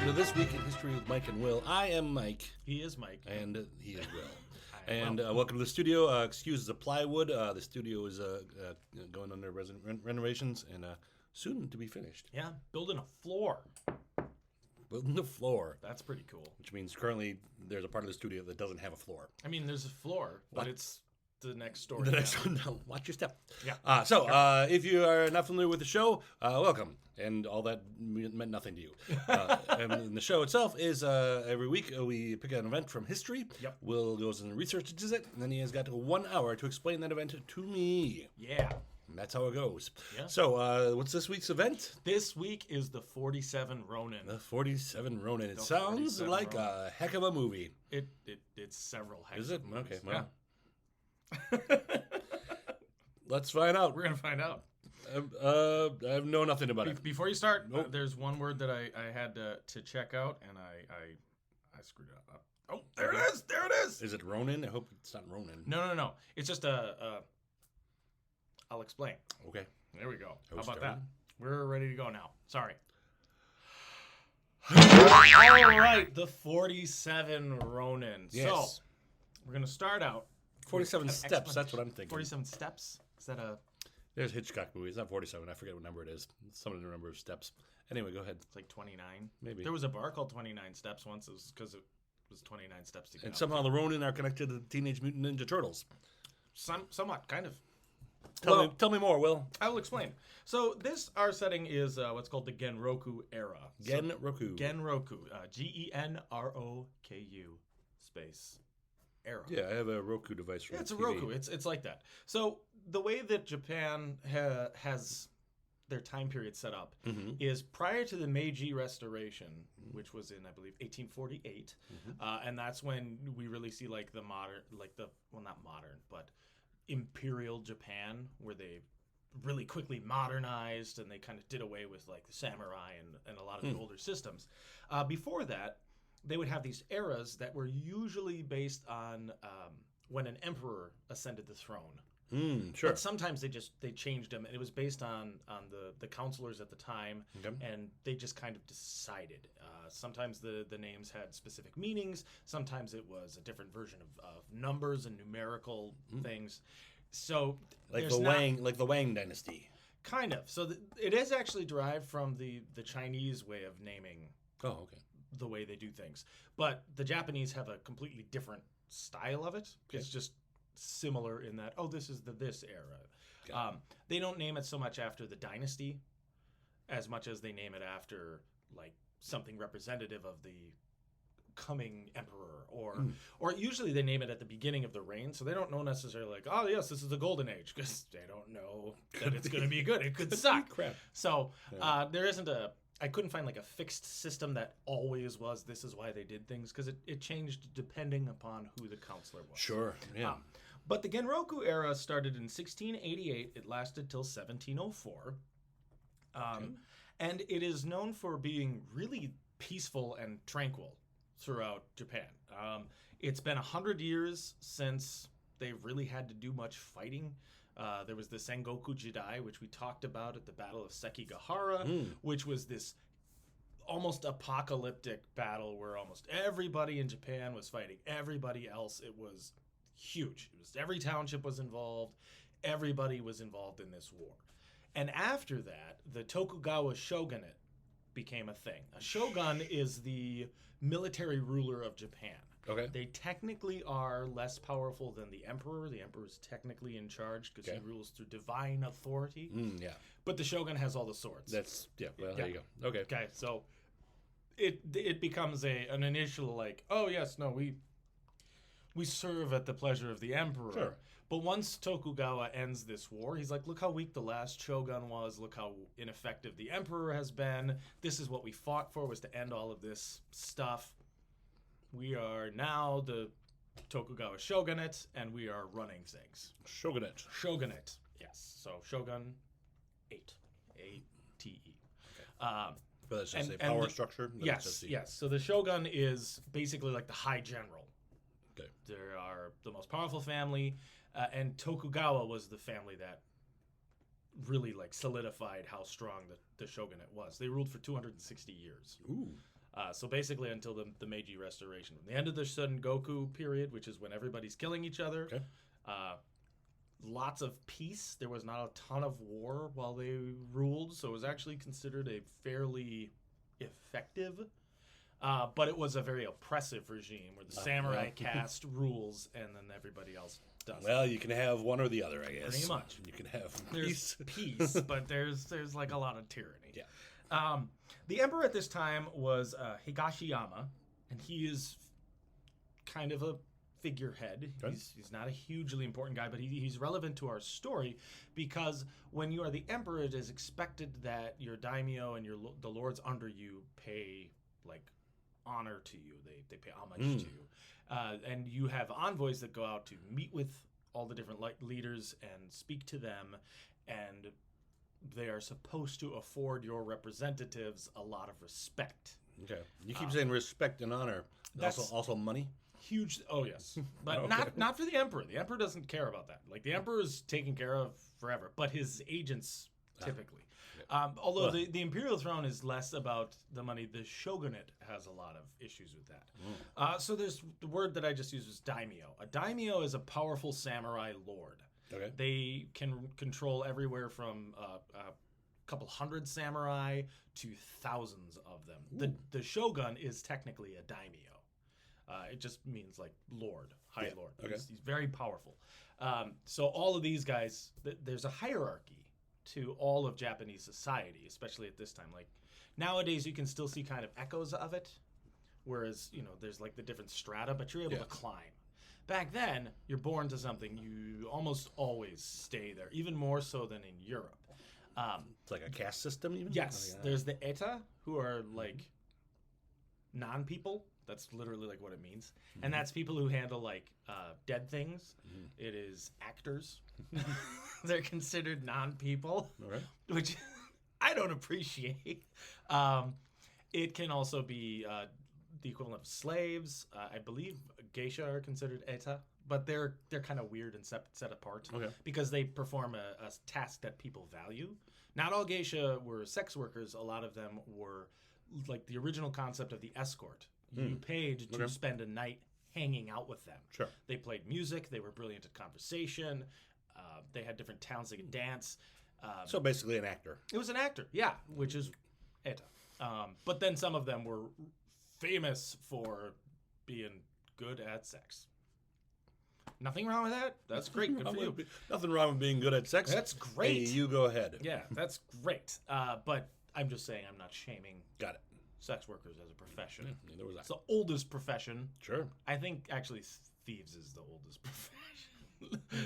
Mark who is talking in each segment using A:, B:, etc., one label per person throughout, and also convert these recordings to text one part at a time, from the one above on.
A: to This Week in History with Mike and Will. I am Mike.
B: He is Mike.
A: And he is Will. And welcome to the studio. Excuse the plywood. The studio is going under renovations and soon to be finished.
B: Yeah, building a floor.
A: Building the floor.
B: That's pretty cool.
A: Which means currently there's a part of the studio that doesn't have a floor.
B: I mean, there's a floor, but it's the next story.
A: The next one. No, watch your step.
B: Yeah.
A: If you are not familiar with the show, welcome. And all that meant nothing to you. And the show itself is every week we pick an event from history.
B: Yep.
A: Will goes and researches it, and then he has got 1 hour to explain that event to me.
B: Yeah.
A: And that's how it goes.
B: Yeah.
A: So, what's this week's event?
B: This week is the 47 Ronin.
A: The 47 Ronin. It sounds like a heck of a movie.
B: It's several heck
A: Is it?
B: of movies.
A: Okay, well. Let's find out.
B: We're going to find out.
A: I know nothing about it.
B: Before you start,
A: Nope.
B: There's one word that I had to check out, and I screwed it up. Oh, there it is! There it is!
A: Is it Ronin? I hope it's not Ronin.
B: No. It's just I'll explain.
A: Okay.
B: There we go. How
A: Host
B: about
A: started.
B: that? We're ready to go now. Sorry. All right, the 47 Ronin.
A: Yes.
B: So, we're going to start out.
A: 47
B: with an
A: steps, that's what I'm thinking.
B: 47 steps? Is that a...
A: There's Hitchcock movies, not 47. I forget what number it is. It's some of the number of steps. Anyway, go ahead.
B: It's like 29.
A: Maybe.
B: There was a bar called 29 Steps once. It was because it was 29 steps to get
A: And
B: up.
A: somehow the Ronin are connected to the Teenage Mutant Ninja Turtles.
B: Somewhat, kind of.
A: Tell me more, Will.
B: I will explain. So our setting is what's called the Genroku era.
A: Genroku.
B: Genroku. Genroku space era.
A: Yeah, I have a Roku device from
B: Yeah, it's a
A: TV.
B: Roku. It's like that. So the way that Japan has their time period set up is prior to the Meiji Restoration, which was in, I believe, 1848, and that's when we really see like the modern, not modern, but imperial Japan, where they really quickly modernized and they kind of did away with like the samurai and a lot of the older systems. Before that, they would have these eras that were usually based on when an emperor ascended the throne.
A: Sure.
B: But sometimes they changed them, and it was based on the counselors at the time, and they just kind of decided. Sometimes the names had specific meanings. Sometimes it was a different version of numbers and numerical things. So
A: like the Wang dynasty.
B: Kind of. So it is actually derived from the Chinese way of naming.
A: Oh, okay.
B: The way they do things, but the Japanese have a completely different style of it.
A: Okay.
B: It's just similar in that this is this era. They don't name it so much after the dynasty as much as they name it after like something representative of the coming emperor, or usually they name it at the beginning of the reign, so they don't know necessarily like, oh yes, this is the golden age, because they don't know that it's going to be good. It could suck.
A: Crap.
B: So there isn't I couldn't find like a fixed system that always was this is why they did things, because it changed depending upon who the counselor was.
A: Sure, yeah.
B: But the Genroku era started in 1688. It lasted till 1704. And it is known for being really peaceful and tranquil throughout Japan. It's been 100 years since they really had to do much fighting. There was the Sengoku Jidai, which we talked about at the Battle of Sekigahara, which was this almost apocalyptic battle where almost everybody in Japan was fighting everybody else. It was huge. Every township was involved. Everybody was involved in this war. And after that, the Tokugawa shogunate became a thing. A shogun is the military ruler of Japan.
A: Okay.
B: They technically are less powerful than the emperor. The emperor is technically in charge because he rules through divine authority.
A: Yeah.
B: But the shogun has all the swords.
A: There you go. Okay.
B: Okay, so it becomes an initial like, oh yes, no, we serve at the pleasure of the emperor.
A: Sure.
B: But once Tokugawa ends this war, he's like, look how weak the last shogun was. Look how ineffective the emperor has been. This is what we fought for, was to end all of this stuff. We are now the Tokugawa shogunate, and we are running things.
A: Shogunate.
B: Yes. So shogun 8. A-T-E.
A: Okay. But that's just a
B: and
A: power structure?
B: Yes. So the shogun is basically like the high general.
A: Okay.
B: They are the most powerful family, and Tokugawa was the family that really like solidified how strong the shogunate was. They ruled for 260 years.
A: Ooh.
B: So basically until the Meiji Restoration. The end of the Son Goku period, which is when everybody's killing each other.
A: Okay.
B: Lots of peace. There was not a ton of war while they ruled, so it was actually considered a fairly effective, but it was a very oppressive regime where the samurai caste rules and then everybody else does.
A: Well, you can have one or the other, I guess.
B: Pretty much.
A: You can have
B: There's peace, but there's like a lot of tyranny.
A: Yeah.
B: The emperor at this time was Higashiyama, and he is kind of a figurehead.
A: Okay.
B: He's not a hugely important guy, but he's relevant to our story because when you are the emperor, it is expected that your daimyo and the lords under you pay like honor to you. They pay homage to you, and you have envoys that go out to meet with all the different leaders and speak to them, and they are supposed to afford your representatives a lot of respect.
A: Okay. You keep saying respect and honor. Also money?
B: Huge. Oh yes, but
A: Okay.
B: not for the emperor. The emperor doesn't care about that. Like the emperor is taken care of forever, but his agents typically. Although the imperial throne is less about the money, the shogunate has a lot of issues with that. So there's the word that I just used was daimyo. A daimyo is a powerful samurai lord.
A: Okay.
B: They can control everywhere from a couple hundred samurai to thousands of them. The shogun is technically a daimyo. It just means like lord, high lord.
A: Okay.
B: He's very powerful. So all of these guys, there's a hierarchy to all of Japanese society, especially at this time. Like nowadays, you can still see kind of echoes of it, whereas there's like the different strata, but you're able to climb. Back then, you're born to something. You almost always stay there, even more so than in Europe.
A: It's like a caste system, even?
B: Yes, there's the eta, who are like non-people. That's literally like what it means. And that's people who handle like dead things. It is actors. They're considered non-people, which I don't appreciate. It can also be the equivalent of slaves. I believe geisha are considered eta, but they're kind of weird and set apart because they perform a task that people value. Not all geisha were sex workers. A lot of them were like the original concept of the escort. You paid to spend a night hanging out with them.
A: Sure.
B: They played music. They were brilliant at conversation. They had different talents. They could dance.
A: So basically an actor.
B: It was an actor, yeah, which is eta. But then some of them were famous for being good at sex. Nothing wrong with that. That's great. Good for you.
A: Nothing wrong with being good at sex.
B: That's great.
A: Hey, you go ahead.
B: Yeah, that's great. But I'm just saying I'm not shaming
A: Got it.
B: sex workers as a profession.
A: Neither was I.
B: It's the oldest profession.
A: Sure.
B: I think actually thieves is the oldest profession.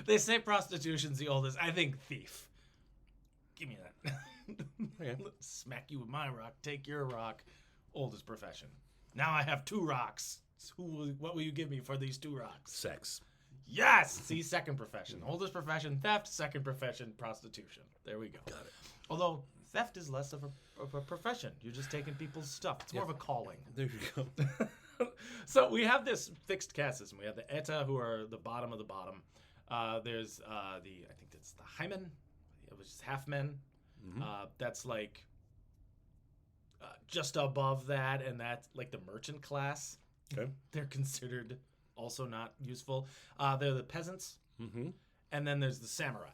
B: They say prostitution's the oldest. I think thief. Give me that.
A: Okay.
B: Smack you with my rock. Take your rock. Oldest profession. Now I have 2 rocks. What will you give me for these 2 rocks?
A: Sex.
B: Yes. See, second profession. Oldest profession, theft. Second profession, prostitution. There we go.
A: Got it.
B: Although theft is less of a profession. You're just taking people's stuff. It's more of a calling.
A: There you go.
B: So we have this fixed caste system. We have the eta, who are the bottom of the bottom. There's I think it's the hymen, which is half men. That's like just above that, and that's like the merchant class.
A: Okay.
B: They're considered also not useful. They're the peasants, and then there's the samurai.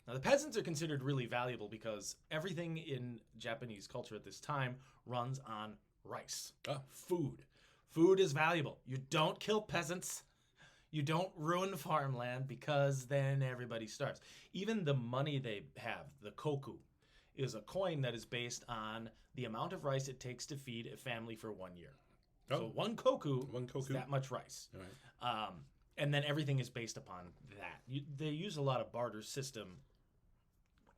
B: Now, the peasants are considered really valuable because everything in Japanese culture at this time runs on rice. Food. Food is valuable. You don't kill peasants. You don't ruin farmland because then everybody starves. Even the money they have, the koku, is a coin that is based on the amount of rice it takes to feed a family for 1 year. So one koku is that much rice.
A: Right.
B: And then everything is based upon that. They use a lot of barter system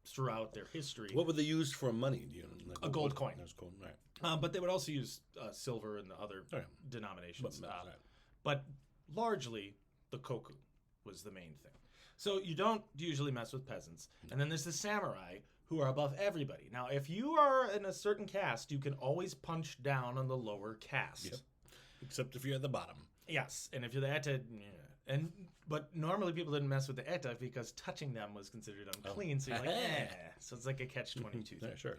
B: throughout their history.
A: What would they use for money? Do you know? Like,
B: A gold coin.
A: There's gold, right.
B: But they would also use silver and the other denominations. But largely, the koku was the main thing. So you don't usually mess with peasants. And then there's the samurai, who are above everybody. Now, if you are in a certain caste, you can always punch down on the lower caste.
A: Yep. Except if you're at the bottom.
B: Yes, and if you're the eta, but normally people didn't mess with the eta because touching them was considered unclean. So you're like, So it's like a catch-22.
A: Yeah, sure.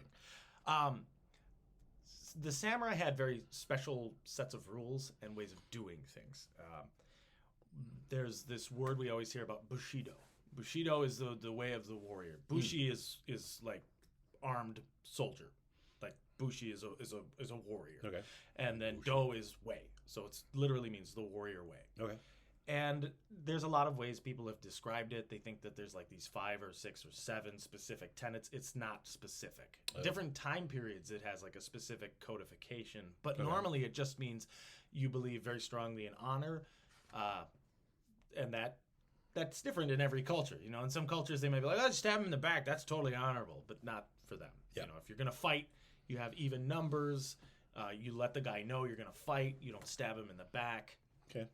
B: the samurai had very special sets of rules and ways of doing things. There's this word we always hear about, bushido. Bushido is the way of the warrior. Bushi is like armed soldier. Like bushi is a warrior.
A: Okay.
B: And then do is way. So it literally means the warrior way.
A: Okay.
B: And there's a lot of ways people have described it. They think that there's like these 5 or 6 or 7 specific tenets. It's not specific. Different time periods, it has like a specific codification. But normally it just means you believe very strongly in honor. And that's different in every culture. You know, in some cultures they might be like, oh, stab him in the back. That's totally honorable. But not for them.
A: Yeah.
B: You know, if you're going to fight, you have even numbers. You let the guy know you're going to fight. You don't stab him in the back.
A: Okay.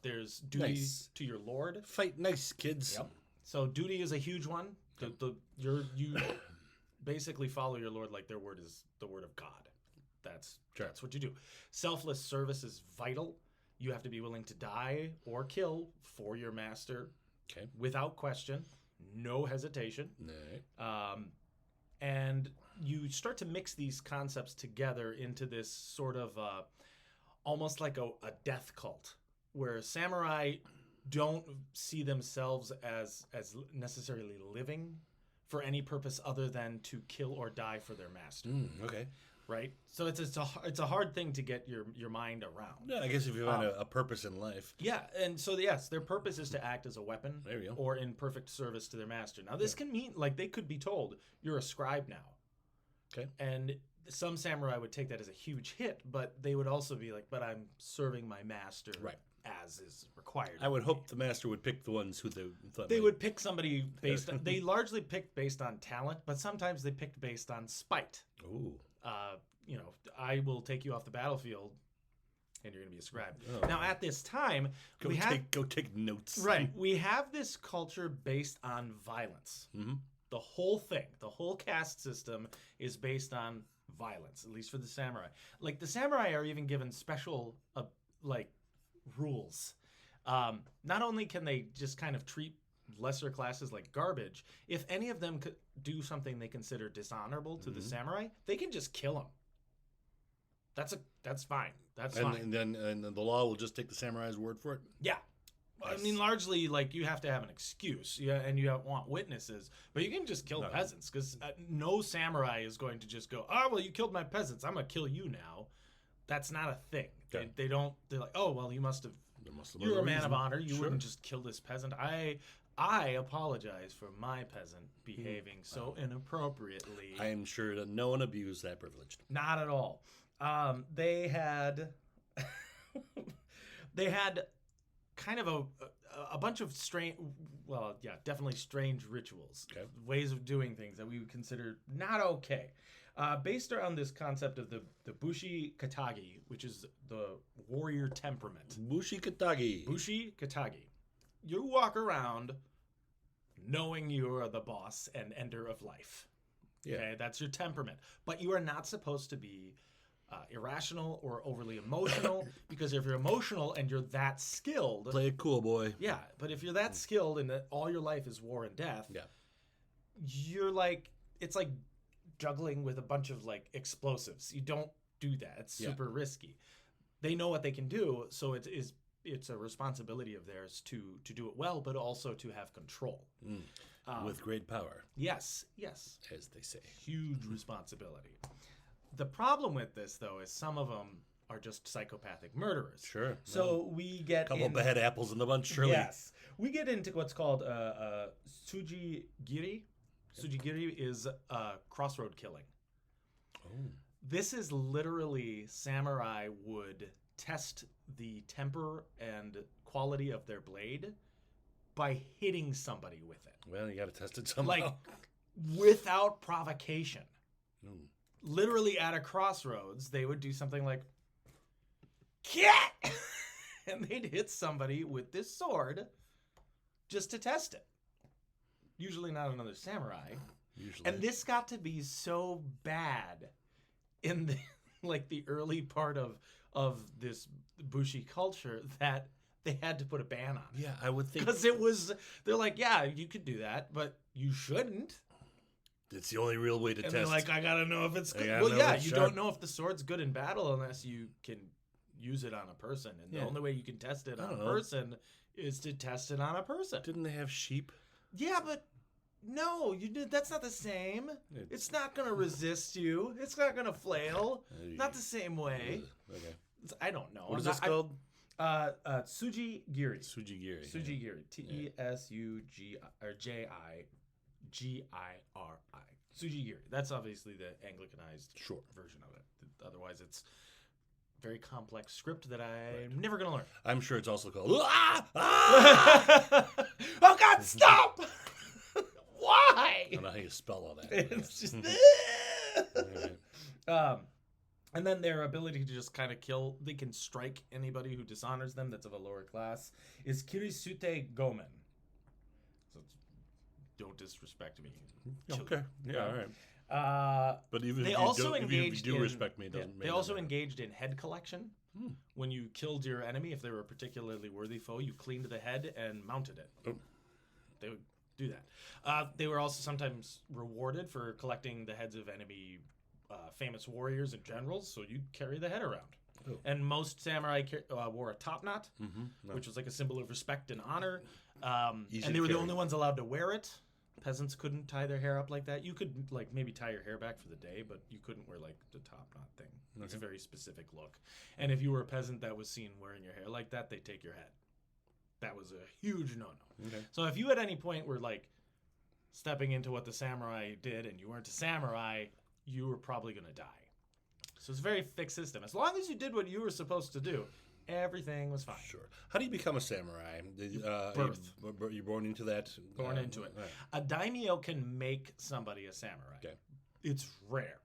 B: There's duty to your lord.
A: Fight nice, kids.
B: Yep. So duty is a huge one. You basically follow your lord like their word is the word of God. That's what you do. Selfless service is vital. You have to be willing to die or kill for your master.
A: Okay.
B: Without question, no hesitation.
A: No.
B: And you start to mix these concepts together into this sort of almost like a death cult, where samurai don't see themselves as necessarily living for any purpose other than to kill or die for their master.
A: Okay.
B: Right? So it's a hard thing to get your mind around.
A: Yeah, I guess if you find a purpose in life.
B: Yeah, and so yes, their purpose is to act as a weapon
A: There you go.
B: or in perfect service to their master. Now this can mean, like, they could be told, you're a scribe now.
A: Okay.
B: And some samurai would take that as a huge hit, but they would also be like, but I'm serving my master as is required.
A: I would hope the master would pick the ones who they thought
B: they would pick somebody based on, they largely picked based on talent, but sometimes they picked based on spite.
A: Ooh.
B: You know, I will take you off the battlefield and you're going to be a scribe.
A: Oh.
B: Now at this time,
A: Go take notes.
B: Right. We have this culture based on violence.
A: Mm-hmm.
B: The whole thing, the whole caste system is based on violence, at least for the samurai. Like, the samurai are even given special, rules. Not only can they just kind of treat lesser classes like garbage, if any of them could do something they consider dishonorable to the samurai, they can just kill them. That's fine. That's fine.
A: And then the law will just take the samurai's word for it?
B: Yeah.
A: Nice.
B: I mean, largely, like, you have to have an excuse, and you want witnesses, but you can just kill peasants, because no samurai is going to just go, oh, well, you killed my peasants, I'm going to kill you now. That's not a thing.
A: Okay.
B: They're like, oh, well, you're a man of honor, you wouldn't just kill this peasant. I apologize for my peasant behaving so inappropriately.
A: I am sure that no one abused that privilege.
B: Not at all. They had kind of a bunch of strange, definitely strange rituals, ways of doing things that we would consider not okay, based around this concept of the Bushi Katagi, which is the warrior temperament.
A: Bushi Katagi.
B: Bushi Katagi. You walk around knowing you are the boss and ender of life.
A: Yeah.
B: Okay, that's your temperament. But you are not supposed to be irrational or overly emotional, because if you're emotional and you're that skilled,
A: Play it cool, boy.
B: yeah, but if you're that skilled and that all your life is war and death, you're like, it's like juggling with a bunch of like explosives. You don't do that. It's super risky. They know what they can do, so it's a responsibility of theirs to do it well, but also to have control.
A: With great power.
B: Yes.
A: As they say.
B: Huge responsibility. The problem with this, though, is some of them are just psychopathic murderers.
A: Sure.
B: So we get
A: a couple of bad apples in the bunch, surely.
B: Yes. We get into what's called Sujigiri. Sujigiri is crossroad killing.
A: Oh.
B: This is literally samurai would test the temper and quality of their blade by hitting somebody with it.
A: Well, you got to test it somehow.
B: Like, without provocation.
A: Ooh.
B: Literally at a crossroads, they would do something like, cat! And they'd hit somebody with this sword just to test it. Usually not another samurai.
A: Usually.
B: And this got to be so bad in the early part of this Bushi culture that they had to put a ban on it.
A: Yeah, I would think.
B: Because they're like, yeah, you could do that, but you shouldn't.
A: It's the only real way to
B: and
A: test.
B: they're like, I gotta know if it's good.
A: gotta
B: Well,
A: know
B: yeah,
A: if it's
B: you
A: sharp.
B: don't know if the sword's good in battle unless you can use it on a person. And the
A: Yeah.
B: only way you can test it
A: I
B: on a
A: don't know.
B: person is to test it on a person.
A: Didn't they have sheep?
B: Yeah, but no, that's not the same. It's not gonna resist you. It's not gonna flail. Not the same way.
A: Okay.
B: I don't know.
A: What is this called?
B: Tsuji Giri.
A: Sujigiri.
B: Tsuji Giri. Tesugiri. Tsuji Giri. That's obviously the Anglicanized version of it. Otherwise, it's very complex script that I'm never gonna learn.
A: I'm sure it's also called.
B: Oh God! Stop! Why?
A: I don't know how you spell all that.
B: It's just. And then their ability to just kind of kill, they can strike anybody who dishonors them that's of a lower class, is Kirisute Gomen. So don't disrespect me.
A: Okay. Yeah, all right. But even
B: they
A: if
B: also
A: you
B: engaged
A: do
B: in,
A: respect me, it doesn't
B: they also engaged in head collection. When you killed your enemy, if they were a particularly worthy foe, you cleaned the head and mounted it.
A: Oh.
B: They would do that. They were also sometimes rewarded for collecting the heads of enemy famous warriors and generals, so you'd carry the head around. Oh. And most samurai wore a top knot, which was like a symbol of respect and honor. And they were the only ones allowed to wear it. Peasants couldn't tie their hair up like that. You could like maybe tie your hair back for the day, but you couldn't wear like the top knot thing. It's a very specific look. And if you were a peasant that was seen wearing your hair like that, they'd take your head. That was a huge no-no. Okay. So if you at any point were like stepping into what the samurai did and you weren't a samurai, you were probably going to die. So it's a very fixed system. As long as you did what you were supposed to do, everything was fine.
A: Sure. How do you become a samurai?
B: Birth.
A: You're born into that?
B: Born into it. Right. A daimyo can make somebody a samurai.
A: Okay.
B: It's rare.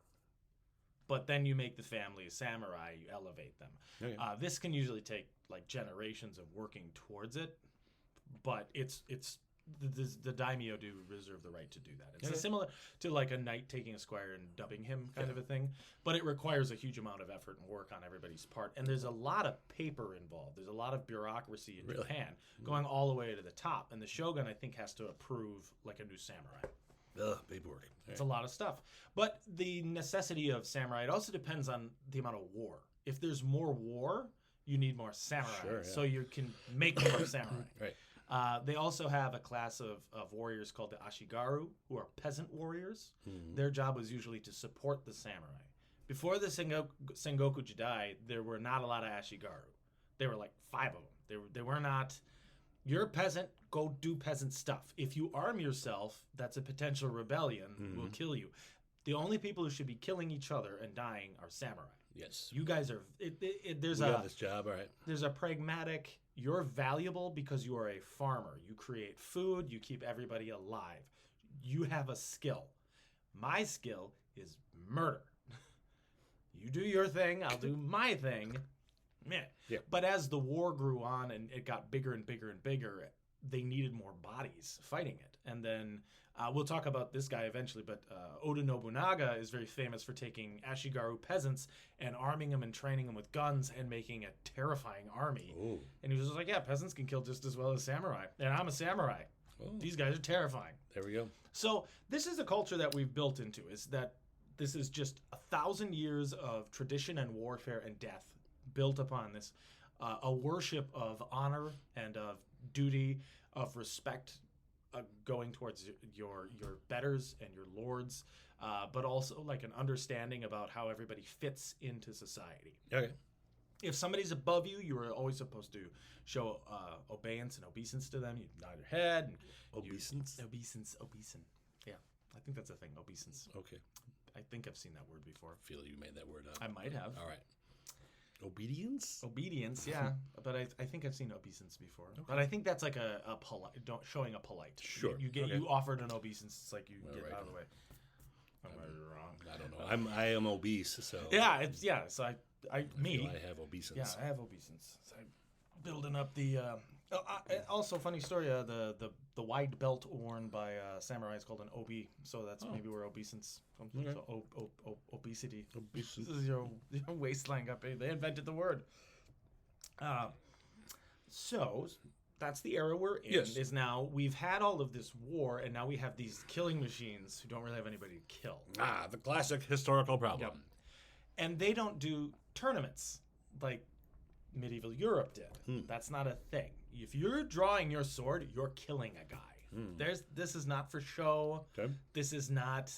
B: But then you make the family a samurai, you elevate them. Okay. This can usually take like generations of working towards it, but the daimyo do reserve the right to do that. It's similar to like a knight taking a squire and dubbing him kind of a thing, but it requires a huge amount of effort and work on everybody's part. And there's a lot of paper involved. There's a lot of bureaucracy in Japan going all the way to the top. And the shogun, I think, has to approve like a new samurai.
A: Paperwork.
B: It's a lot of stuff. But the necessity of samurai, it also depends on the amount of war. If there's more war, you need more samurai. So you can make more samurai. Right. They also have a class of warriors called the Ashigaru, who are peasant warriors. Their job was usually to support the samurai. Before the Sengoku Jidai, there were not a lot of Ashigaru. There were like 5 of them. They were not, you're a peasant, go do peasant stuff. If you arm yourself, that's a potential rebellion, will kill you. The only people who should be killing each other and dying are samurai.
A: Yes.
B: You guys are, there's
A: this job, all right.
B: There's a pragmatic, you're valuable because you are a farmer. You create food, you keep everybody alive. You have a skill. My skill is murder. You do your thing, I'll do my thing. Meh. Yeah. But as the war grew on and it got bigger and bigger and bigger, they needed more bodies fighting it. And then we'll talk about this guy eventually, but Oda Nobunaga is very famous for taking Ashigaru peasants and arming them and training them with guns and making a terrifying army. Ooh. And he was just like, yeah, peasants can kill just as well as samurai. And I'm a samurai. Ooh. These guys are terrifying.
A: There we go.
B: So this is a culture that we've built into, is that this is just 1,000 years of tradition and warfare and death built upon this, a worship of honor and of duty, of respect, going towards your betters and your lords, but also like an understanding about how everybody fits into society. Okay. If somebody's above you, you are always supposed to show obeisance and obeisance to them. You nod your head. And
A: obeisance?
B: Obeisance. Yeah, I think that's a thing, obeisance.
A: Okay.
B: I think I've seen that word before.
A: I feel you made that word up.
B: I might have.
A: All right. Obedience?
B: Obedience, yeah. But I think I've seen obeisance before. Okay. But I think that's like a polite, showing a polite.
A: Sure.
B: You offered an obeisance. It's like you get out of the way. Am I wrong?
A: I don't know. I am obese, so.
B: Yeah, So I
A: have obeisance.
B: Yeah, I have obeisance. So I'm building up the. Also, funny story. The wide belt worn by samurai is called an obi. So that's maybe where obeisance comes from. Okay. So obesity. This is your waistline up. They invented the word. So that's the era we're in.
A: Yes.
B: Is now we've had all of this war, and now we have these killing machines who don't really have anybody to kill.
A: The classic historical problem.
B: Yep. And they don't do tournaments like medieval Europe did. That's not a thing. If you're drawing your sword, you're killing a guy. This is not for show.
A: Okay.
B: This is not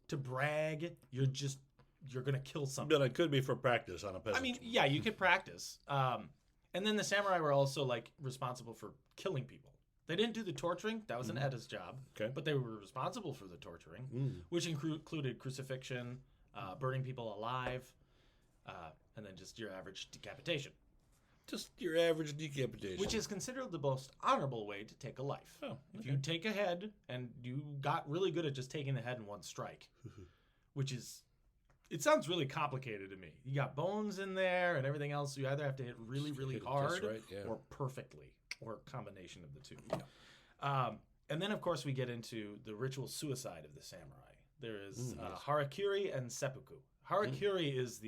B: to brag. You're gonna kill something.
A: But it could be for practice on a peasant.
B: I mean, yeah, you could practice. And then the samurai were also like responsible for killing people. They didn't do the torturing. That was an Edda's job.
A: Okay.
B: But they were responsible for the torturing, which included crucifixion, burning people alive, and then just your average decapitation.
A: Just your average decapitation.
B: Which is considered the most honorable way to take a life.
A: Oh,
B: If you take a head and you got really good at just taking the head in one strike, which is, it sounds really complicated to me. You got bones in there and everything else. You either have to hit really, really hard or perfectly, or a combination of the two. Yeah. And then, of course, we get into the ritual suicide of the samurai. There is harakiri and seppuku. Harakiri is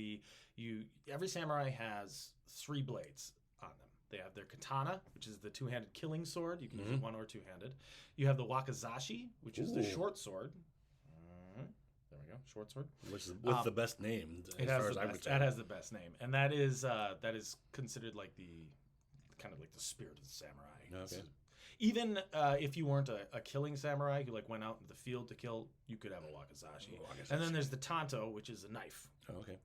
B: every samurai has 3 blades on them. They have their katana, which is the 2-handed killing sword. You can use it one or two-handed. You have the wakizashi, which is the short sword. There we go, short sword.
A: Which is with the best name, as far as I would say.
B: That has the best name, and that is considered like the kind of like the spirit of the samurai.
A: Okay.
B: Even if you weren't a killing samurai who like went out into the field to kill, you could have a wakizashi. And then there's the tanto, which is a knife.
A: Oh, okay.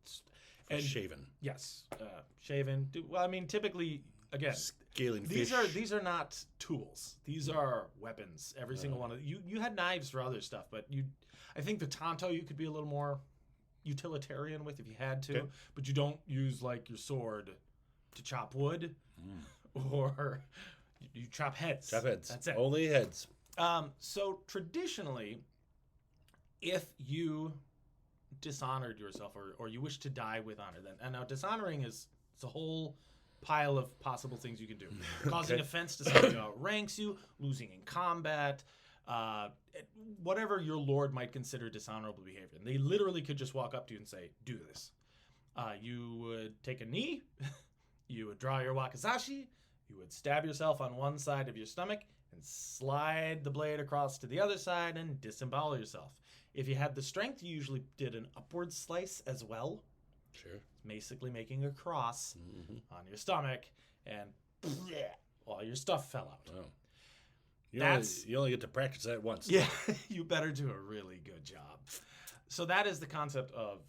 B: And
A: shaven.
B: Yes, shaven. Well, I mean, typically, again,
A: scaling
B: these
A: fish.
B: these are not tools. These are weapons. Every single one of you had knives for other stuff, but I think the tanto you could be a little more utilitarian with if you had to, but you don't use like your sword to chop wood or you chop heads.
A: Chop heads.
B: That's it.
A: Only heads.
B: So traditionally, if you dishonored yourself or you wish to die with honor, then, and now dishonoring it's a whole pile of possible things you can do. Causing offense to someone who outranks you, losing in combat, whatever your lord might consider dishonorable behavior. And they literally could just walk up to you and say, do this. You would take a knee, you would draw your wakizashi, you would stab yourself on one side of your stomach and slide the blade across to the other side and disembowel yourself. If you had the strength, you usually did an upward slice as well.
A: Sure.
B: Basically making a cross on your stomach, and all your stuff fell out.
A: Oh. You only get to practice that once.
B: Yeah, you better do a really good job. So that is the concept of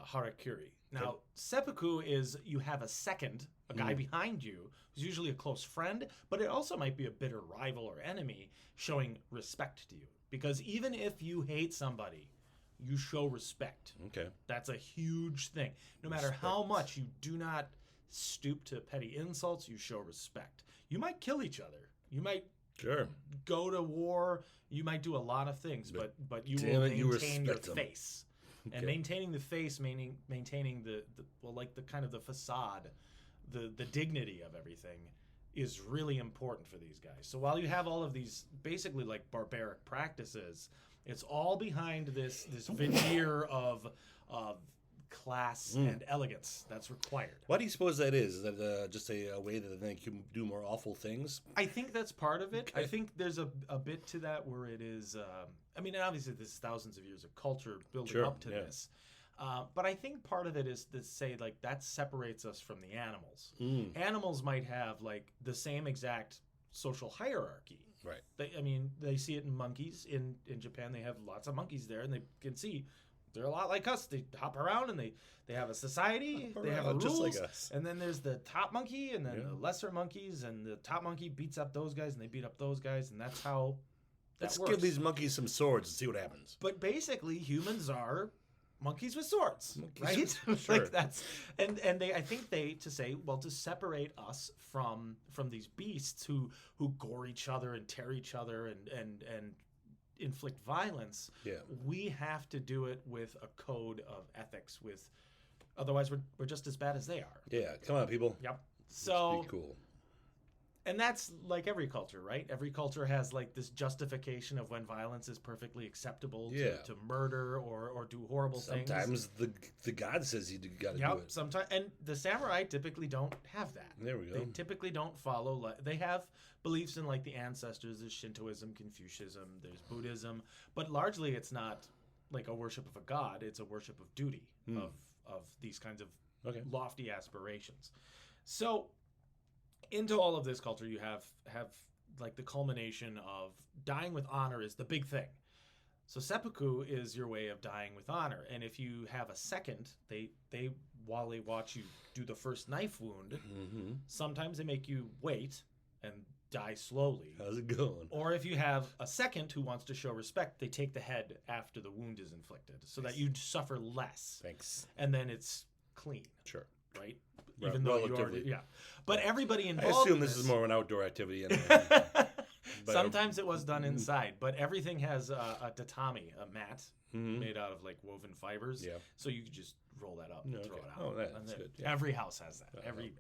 B: harakiri. Now, seppuku is you have a second, a guy behind you, who's usually a close friend, but it also might be a bitter rival or enemy showing respect to you. Because even if you hate somebody, you show respect.
A: Okay.
B: That's a huge thing. No matter how much you do not stoop to petty insults, you show respect. You might kill each other. You might go to war. You might do a lot of things, but you will maintain your face. Okay. And maintaining the face, maintaining the kind of the facade, the dignity of everything is really important for these guys. So while you have all of these basically like barbaric practices, it's all behind this veneer of class and elegance that's required.
A: Why do you suppose that is? Is that just a way that they can do more awful things?
B: I think that's part of it. Okay. I think there's a bit to that where it is, I mean, obviously there's thousands of years of culture building up to this. But I think part of it is to say, like, that separates us from the animals. Animals might have, like, the same exact social hierarchy.
A: Right.
B: They see it in monkeys. In Japan, they have lots of monkeys there, and they can see they're a lot like us. They hop around, and they have a society. They have rules.
A: Just like us.
B: And then there's the top monkey, and then the lesser monkeys, and the top monkey beats up those guys, and they beat up those guys, and that's how that works.
A: Give these monkeys some swords and see what happens.
B: But basically, humans are monkeys with swords, right?
A: Sure.
B: Like that's and they I think to separate us from these beasts who gore each other and tear each other and inflict violence. Yeah. We have to do it with a code of ethics. Otherwise we're just as bad as they are.
A: Yeah, come on, people.
B: Yep. So
A: be cool.
B: And that's like every culture, right? Every culture has like this justification of when violence is perfectly acceptable to murder or do horrible things.
A: Sometimes the god says you got to do it.
B: Sometimes, and the samurai typically don't have that.
A: There we go.
B: They typically don't follow. They have beliefs in like the ancestors. There's Shintoism, Confucianism, there's Buddhism, but largely it's not like a worship of a god. It's a worship of duty of these kinds of lofty aspirations. So into all of this culture, you have like the culmination of dying with honor is the big thing. So seppuku is your way of dying with honor, and if you have a second, they while they watch you do the first knife wound, sometimes they make you wait and die slowly.
A: How's it going?
B: Or if you have a second who wants to show respect, they take the head after the wound is inflicted, so that you suffer less.
A: Thanks.
B: And then it's clean.
A: Sure.
B: Right?
A: Even though you already,
B: But everybody involved.
A: I assume this is more of an outdoor activity.
B: Sometimes it was done inside, but everything has a tatami, a mat made out of like woven fibers. Yeah. So you could just roll that up and throw it out.
A: Oh, that's good. Yeah.
B: Every house has that. Everybody.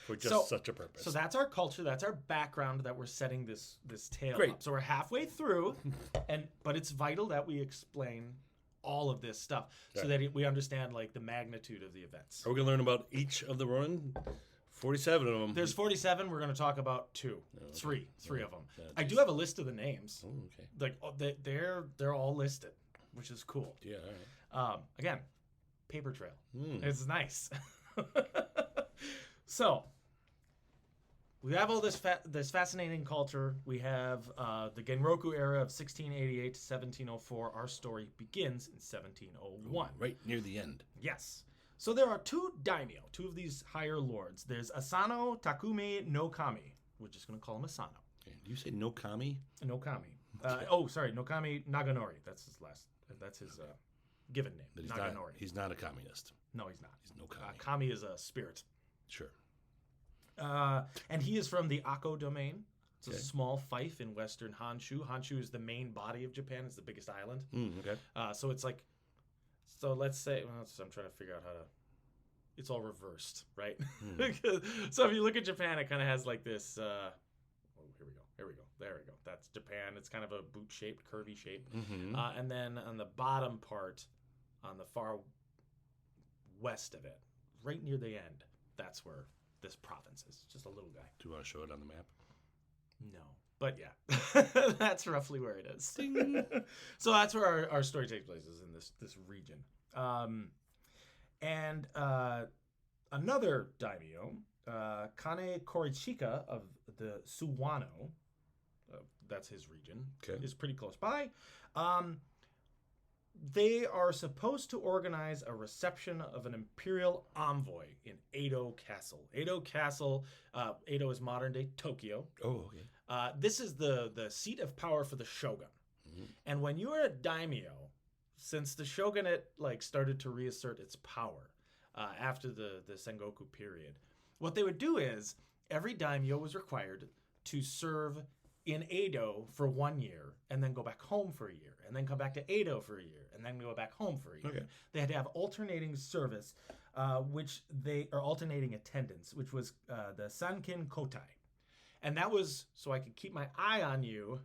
A: For just such a purpose.
B: So that's our culture. That's our background that we're setting this tale
A: Great.
B: up. So we're halfway through, but it's vital that we explain all of this stuff so that we understand like the magnitude of the events.
A: Are we going to learn about each of the Ronin? 47 of them.
B: There's 47. We're going to talk about three of them.
A: Yeah,
B: I do have a list of the names.
A: Oh, okay.
B: Like they're all listed, which is cool.
A: Yeah. All right.
B: Again, paper trail. It's nice. So we have all this fascinating culture. We have the Genroku era of 1688 to 1704. Our story begins in 1701.
A: Ooh, right near the end.
B: Yes. So there are two daimyo, two of these higher lords. There's Asano Takumi no Kami. We're just going to call him Asano.
A: Okay. Do you say no Kami?
B: No Kami. Sorry, Nokami Naganori. That's his given name.
A: But
B: Naganori.
A: He's not a communist.
B: No, he's not.
A: He's no Kami.
B: Kami is a spirit.
A: Sure.
B: And he is from the Akko domain. It's a small fief in western Honshu. Honshu is the main body of Japan. It's the biggest island.
A: Okay.
B: So it's like, so let's say, I'm trying to figure out how to, it's all reversed, right? So if you look at Japan, it kind of has like this, there we go. That's Japan. It's kind of a boot-shaped, curvy shape. And then on the bottom part, on the far west of it, right near the end, that's where this province is. Just a little guy.
A: Do you want to show it on the map?
B: No. But yeah, that's roughly where it is. So that's where our story takes place, is in this region. And another daimyo, Kane Korichika of the Suwano, that's his region, is pretty close by. They are supposed to organize a reception of an imperial envoy in Edo Castle. Edo is modern-day Tokyo.
A: Oh, okay.
B: This is the seat of power for the shogun. And when you are a daimyo, since the shogunate started to reassert its power after the Sengoku period, what they would do is every daimyo was required to serve in Edo for 1 year and then go back home for a year and then come back to Edo for a year and then go back home for a year. Okay. They had to have alternating service, alternating attendance, which was the Sankin Kotai. And that was so I could keep my eye on you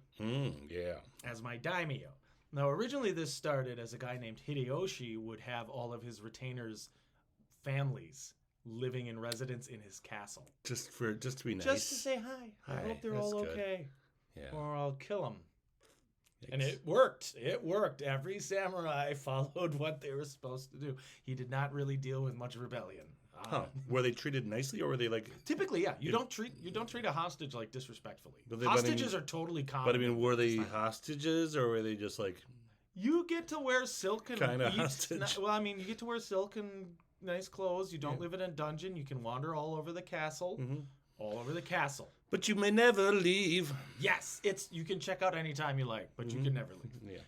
B: as my daimyo. Now, originally this started as a guy named Hideyoshi would have all of his retainers' families living in residence in his castle.
A: Just to be nice.
B: Just to say hi. I hope they're all okay. Yeah. Or I'll kill them. And it worked. It worked. Every samurai followed what they were supposed to do. He did not really deal with much rebellion.
A: Were they treated nicely, or were they
B: Typically, yeah. You don't treat a hostage disrespectfully. Hostages are totally common.
A: But I mean, were they hostages, or were they just
B: You get to wear silk and
A: kind of hostage?
B: Well, I mean, you get to wear silk and nice clothes. You don't live in a dungeon. You can wander all over the castle. All over the castle.
A: But you may never leave.
B: Yes, you can check out anytime you like, but you can never leave.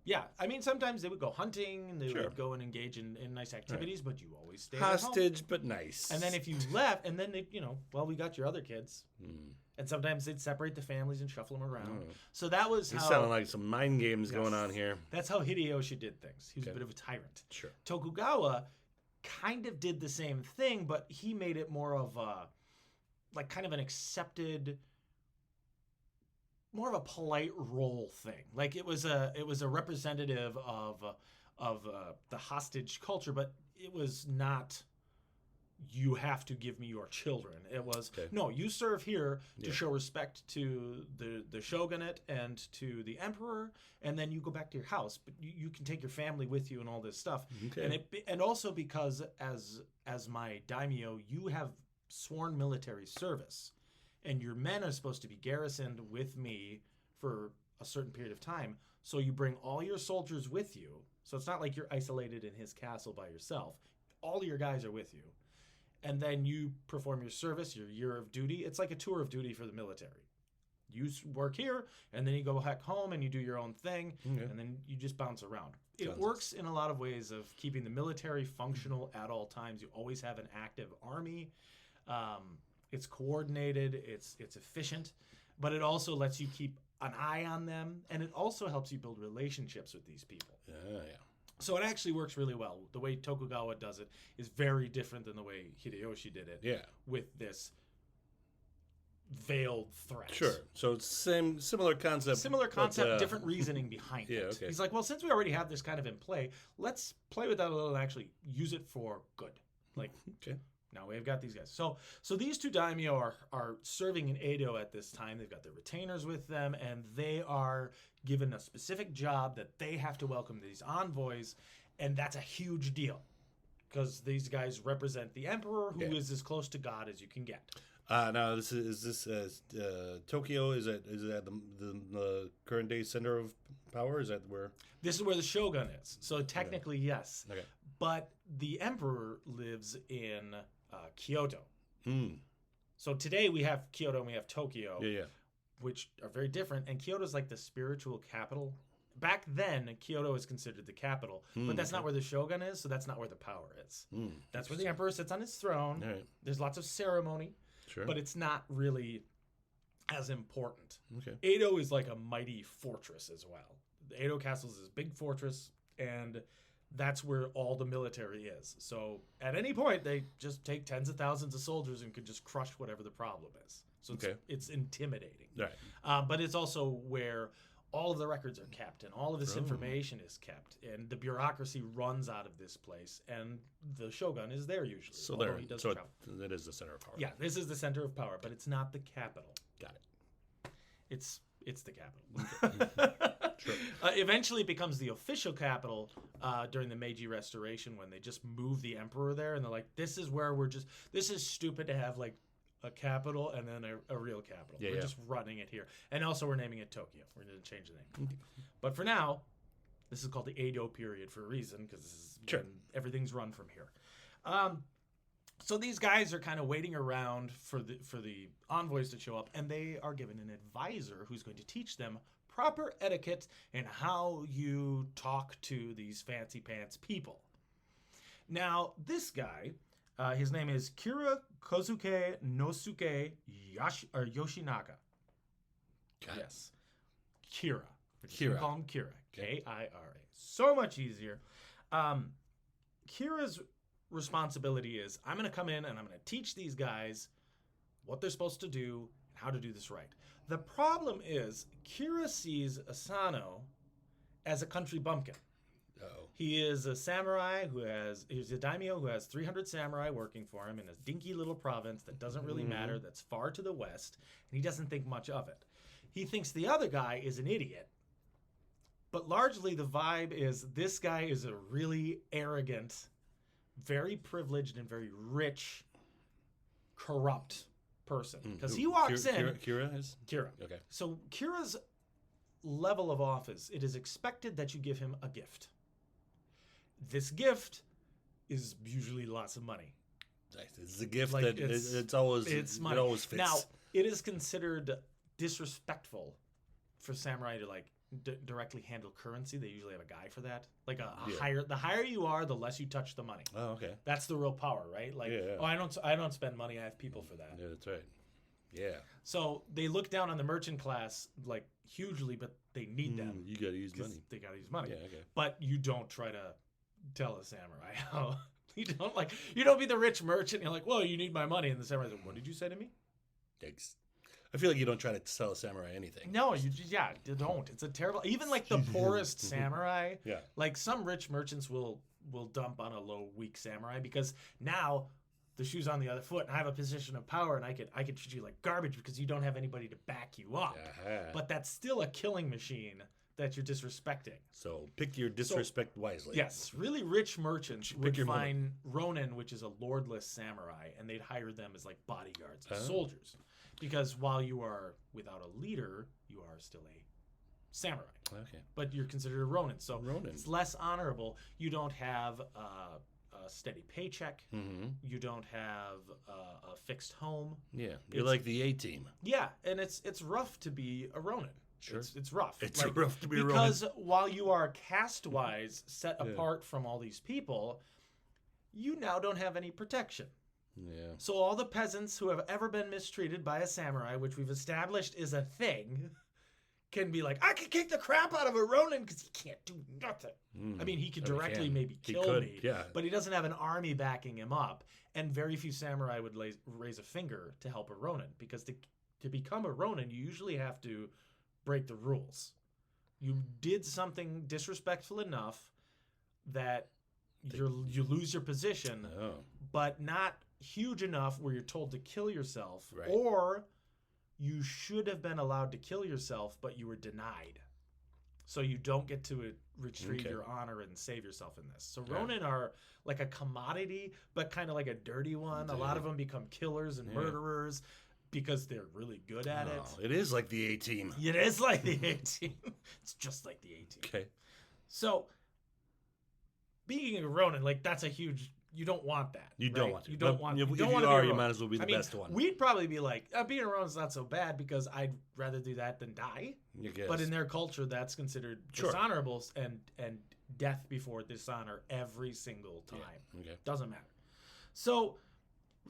B: Yeah. I mean, sometimes they would go hunting and they would go and engage in nice activities, but you always stay
A: hostage,
B: at home.
A: but nice.
B: And then if you left, and then they, we got your other kids. And sometimes they'd separate the families and shuffle them around. So that was how...
A: You're sounding like some mind games going on here.
B: That's how Hideyoshi did things. He was a bit of a tyrant. like kind of an accepted, more of a polite role thing. Like it was a representative of the hostage culture, but it was not. You have to give me your children. It was no. You serve here to show respect to the shogunate and to the emperor, and then you go back to your house. But you can take your family with you and all this stuff.
A: Okay.
B: And also because as my daimyo, you have sworn military service, and your men are supposed to be garrisoned with me for a certain period of time. So you bring all your soldiers with you. So it's not like you're isolated in his castle by yourself. All your guys are with you. And then you perform your service, your year of duty. It's like a tour of duty for the military. You work here, and then you go back home and you do your own thing, and then you just bounce around. It works in a lot of ways of keeping the military functional at all times. You always have an active army. It's coordinated. It's efficient, but it also lets you keep an eye on them, and it also helps you build relationships with these people.
A: Yeah.
B: So it actually works really well. The way Tokugawa does it is very different than the way Hideyoshi did it.
A: Yeah.
B: With this veiled threat.
A: Sure. So it's similar concept.
B: Similar concept, different reasoning behind it.
A: Okay.
B: He's like, well, since we already have this kind of in play, let's play with that a little and actually use it for good. Like,
A: okay.
B: Now we've got these guys. So these two daimyo are serving in Edo at this time. They've got their retainers with them, and they are given a specific job that they have to welcome these envoys, and that's a huge deal because these guys represent the emperor, who is as close to God as you can get.
A: Now this is Tokyo? Is it the current day center of power? Is that where?
B: This is where the shogun is. So technically, yes.
A: Okay.
B: But the emperor lives in Kyoto. So today we have Kyoto and we have Tokyo, which are very different. And Kyoto is like the spiritual capital. Back then, Kyoto is considered the capital, but that's not where the shogun is, so that's not where the power is. That's where the emperor sits on his throne.
A: Right.
B: There's lots of ceremony, but it's not really as important.
A: Okay.
B: Edo is like a mighty fortress as well. The Edo Castle is this big fortress, and that's where all the military is. So at any point, they just take tens of thousands of soldiers and could just crush whatever the problem is. So it's intimidating.
A: Right.
B: But it's also where all of the records are kept and all of this information is kept. And the bureaucracy runs out of this place. And the shogun is there usually.
A: So it is the center of power.
B: Yeah, this is the center of power, but it's not the capital.
A: Got it.
B: It's the capital.
A: Sure.
B: Eventually, it becomes the official capital during the Meiji Restoration when they just move the emperor there, and they're like, "This is where this is stupid to have like a capital and then a real capital. We're just running it here, and also we're naming it Tokyo. We're going to change the name. But for now, this is called the Edo period for a reason because this is when everything's run from here." So these guys are kind of waiting around for the envoys to show up, and they are given an advisor who's going to teach them proper etiquette and how you talk to these fancy pants people. Now, this guy, his name is Kira Kozuke Nosuke Yoshinaka. Yes. Kira. We're just gonna call him Kira. K-I-R-A. So much easier. Kira's responsibility is, I'm going to come in and I'm going to teach these guys what they're supposed to do and how to do this right. The problem is, Kira sees Asano as a country bumpkin.
A: Uh-oh. He
B: is a samurai he's a daimyo who has 300 samurai working for him in a dinky little province that doesn't really matter, that's far to the west, and he doesn't think much of it. He thinks the other guy is an idiot, but largely the vibe is this guy is a really arrogant, very privileged and very rich, corrupt person. Because he walks in...
A: Kira is?
B: Kira.
A: Okay.
B: So Kira's level of office, it is expected that you give him a gift. This gift is usually lots of money.
A: It's a gift that it's always money. It always fits.
B: Now, it is considered disrespectful for samurai to directly handle currency. They usually have a guy for that. Like the higher you are, the less you touch the money.
A: Oh, okay.
B: That's the real power, right? Like, I don't spend money. I have people for that.
A: Yeah, that's right. Yeah.
B: So they look down on the merchant class like hugely, but they need them.
A: You got to use money.
B: They got to use money.
A: Yeah, okay.
B: But you don't try to tell a samurai how. You don't be the rich merchant. You're like, well, you need my money, and the samurai's like, what did you say to me?
A: Yikes. I feel like you don't try to sell a samurai anything.
B: No, you don't. It's a terrible. Even like the poorest samurai.
A: Yeah.
B: Like some rich merchants will dump on a low, weak samurai because now the shoe's on the other foot, and I have a position of power, and I could treat you like garbage because you don't have anybody to back you up. But that's still a killing machine that you're disrespecting.
A: So pick your disrespect wisely.
B: Yes, really rich merchants would find Ronin, which is a lordless samurai, and they'd hire them as like bodyguards and soldiers. Because while you are without a leader, you are still a samurai.
A: Okay.
B: But you're considered a Ronin. So
A: Ronin.
B: it's less honorable. You don't have a steady paycheck.
A: Mm-hmm.
B: You don't have a fixed home.
A: Yeah. You're like the A-team.
B: Yeah, and it's rough to be a Ronin.
A: Sure.
B: It's rough.
A: It's rough to be a Ronin.
B: Because while you are caste-wise set apart from all these people, you now don't have any protection.
A: Yeah.
B: So all the peasants who have ever been mistreated by a samurai, which we've established is a thing, can be like, I can kick the crap out of a Ronin because he can't do nothing. I mean, he could directly maybe kill me, but he doesn't have an army backing him up. And very few samurai would raise a finger to help a Ronin because to become a Ronin, you usually have to break the rules. You did something disrespectful enough that you lose your position, but not huge enough where you're told to kill yourself, or you should have been allowed to kill yourself, but you were denied. So you don't get to retrieve your honor and save yourself in this. So Ronin are like a commodity, but kind of like a dirty one. A lot of them become killers and murderers because they're really good at it.
A: It is like the A-team.
B: It is like the A-team. It's just like the A-team.
A: Okay.
B: So being a Ronin, like that's a huge... You don't want that.
A: You don't want to.
B: You don't want.
A: If
B: you
A: you might as well be the best one.
B: We'd probably be like, being a Ronin's not so bad because I'd rather do that than die. But in their culture, that's considered dishonorable and death before dishonor every single time.
A: Yeah. Okay.
B: Doesn't matter. So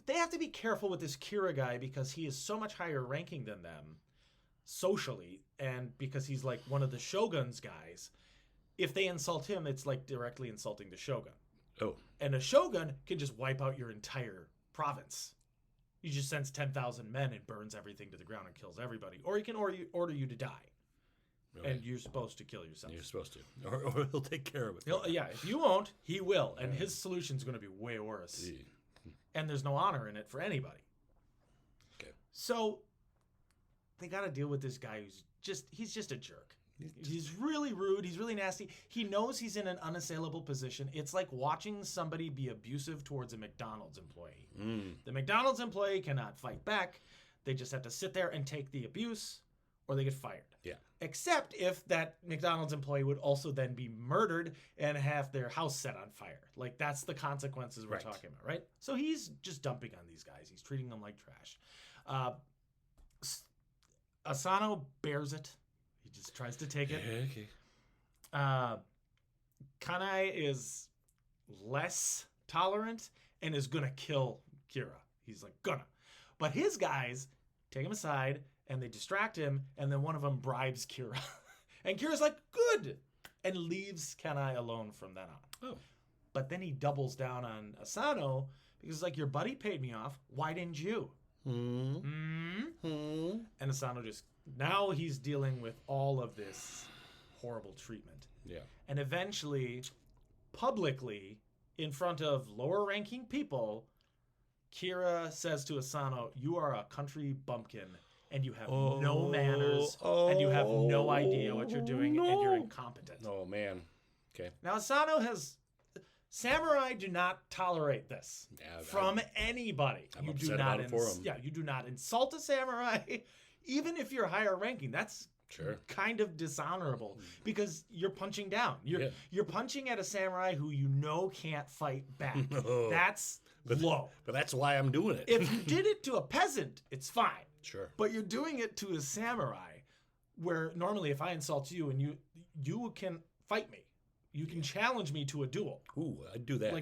B: they have to be careful with this Kira guy because he is so much higher ranking than them socially, and because he's like one of the shogun's guys. If they insult him, it's like directly insulting the shogun.
A: Oh.
B: And a shogun can just wipe out your entire province. He just sends 10,000 men and burns everything to the ground and kills everybody. Or he can order you to die. Really? And you're supposed to kill yourself.
A: You're supposed to. Or he'll take care of it.
B: If you won't, he will. And his solution's going to be way worse. And there's no honor in it for anybody.
A: Okay.
B: So they got to deal with this guy he's just a jerk. He's really rude. He's really nasty. He knows he's in an unassailable position. It's like watching somebody be abusive towards a McDonald's employee. The McDonald's employee cannot fight back. They just have to sit there and take the abuse, or they get fired.
A: Yeah.
B: Except if that McDonald's employee would also then be murdered and have their house set on fire. Like, that's the consequences we're talking about, right? So he's just dumping on these guys. He's treating them like trash. Asano bears it. He just tries to take it.
A: Okay.
B: Kanai is less tolerant and is gonna kill Kira. He's like, gonna. But his guys take him aside and they distract him, and then one of them bribes Kira. And Kira's like, good! And leaves Kanai alone from then on.
A: Oh.
B: But then he doubles down on Asano because it's like, your buddy paid me off. Why didn't you? And Asano just... Now he's dealing with all of this horrible treatment.
A: Yeah.
B: And eventually, publicly, in front of lower-ranking people, Kira says to Asano, you are a country bumpkin, and you have no manners, and you have no idea what you're doing, and you're incompetent.
A: Oh, man. Okay.
B: Now, Asano has... Samurai do not tolerate this from anybody.
A: I'm upset about it for him.
B: Yeah, you do not insult a samurai... Even if you're higher ranking, that's kind of dishonorable because you're punching down. You're punching at a samurai who you know can't fight back. That's low.
A: But that's why I'm doing it.
B: If you did it to a peasant, it's fine.
A: Sure.
B: But you're doing it to a samurai where normally if I insult you and you can fight me. You can challenge me to a duel.
A: Ooh, I'd do that.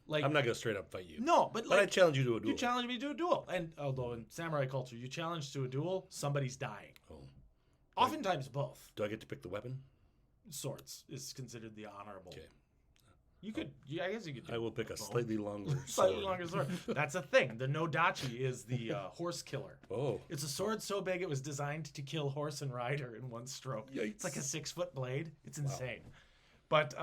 B: Like,
A: I'm not going to straight up fight you.
B: No, but
A: I challenge you to a duel.
B: You challenge me to a duel. And although in samurai culture, you challenge to a duel, somebody's dying.
A: Oh.
B: Oftentimes both.
A: Do I get to pick the weapon?
B: Swords is considered the honorable You could, yeah, I guess you could do
A: I will pick a
B: bow.
A: slightly longer
B: Slightly
A: sword.
B: longer sword. That's a thing. The Nodachi is the horse killer.
A: Oh.
B: It's a sword so big it was designed to kill horse and rider in one stroke.
A: Yikes.
B: It's like a 6-foot blade. It's insane. But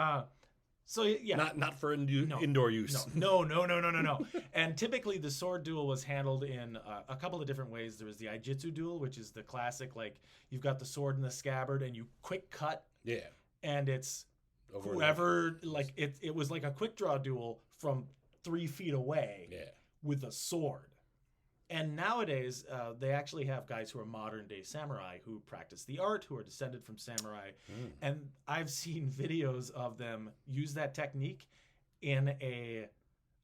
B: so yeah,
A: Not for indoor use.
B: no. And typically the sword duel was handled in a couple of different ways. There was the Aijitsu duel, which is the classic, like you've got the sword in the scabbard and you quick cut.
A: Yeah.
B: And it's
A: Over
B: whoever, like it was like a quick draw duel from 3 feet away with a sword. And nowadays, they actually have guys who are modern day samurai who practice the art, who are descended from samurai. And I've seen videos of them use that technique in a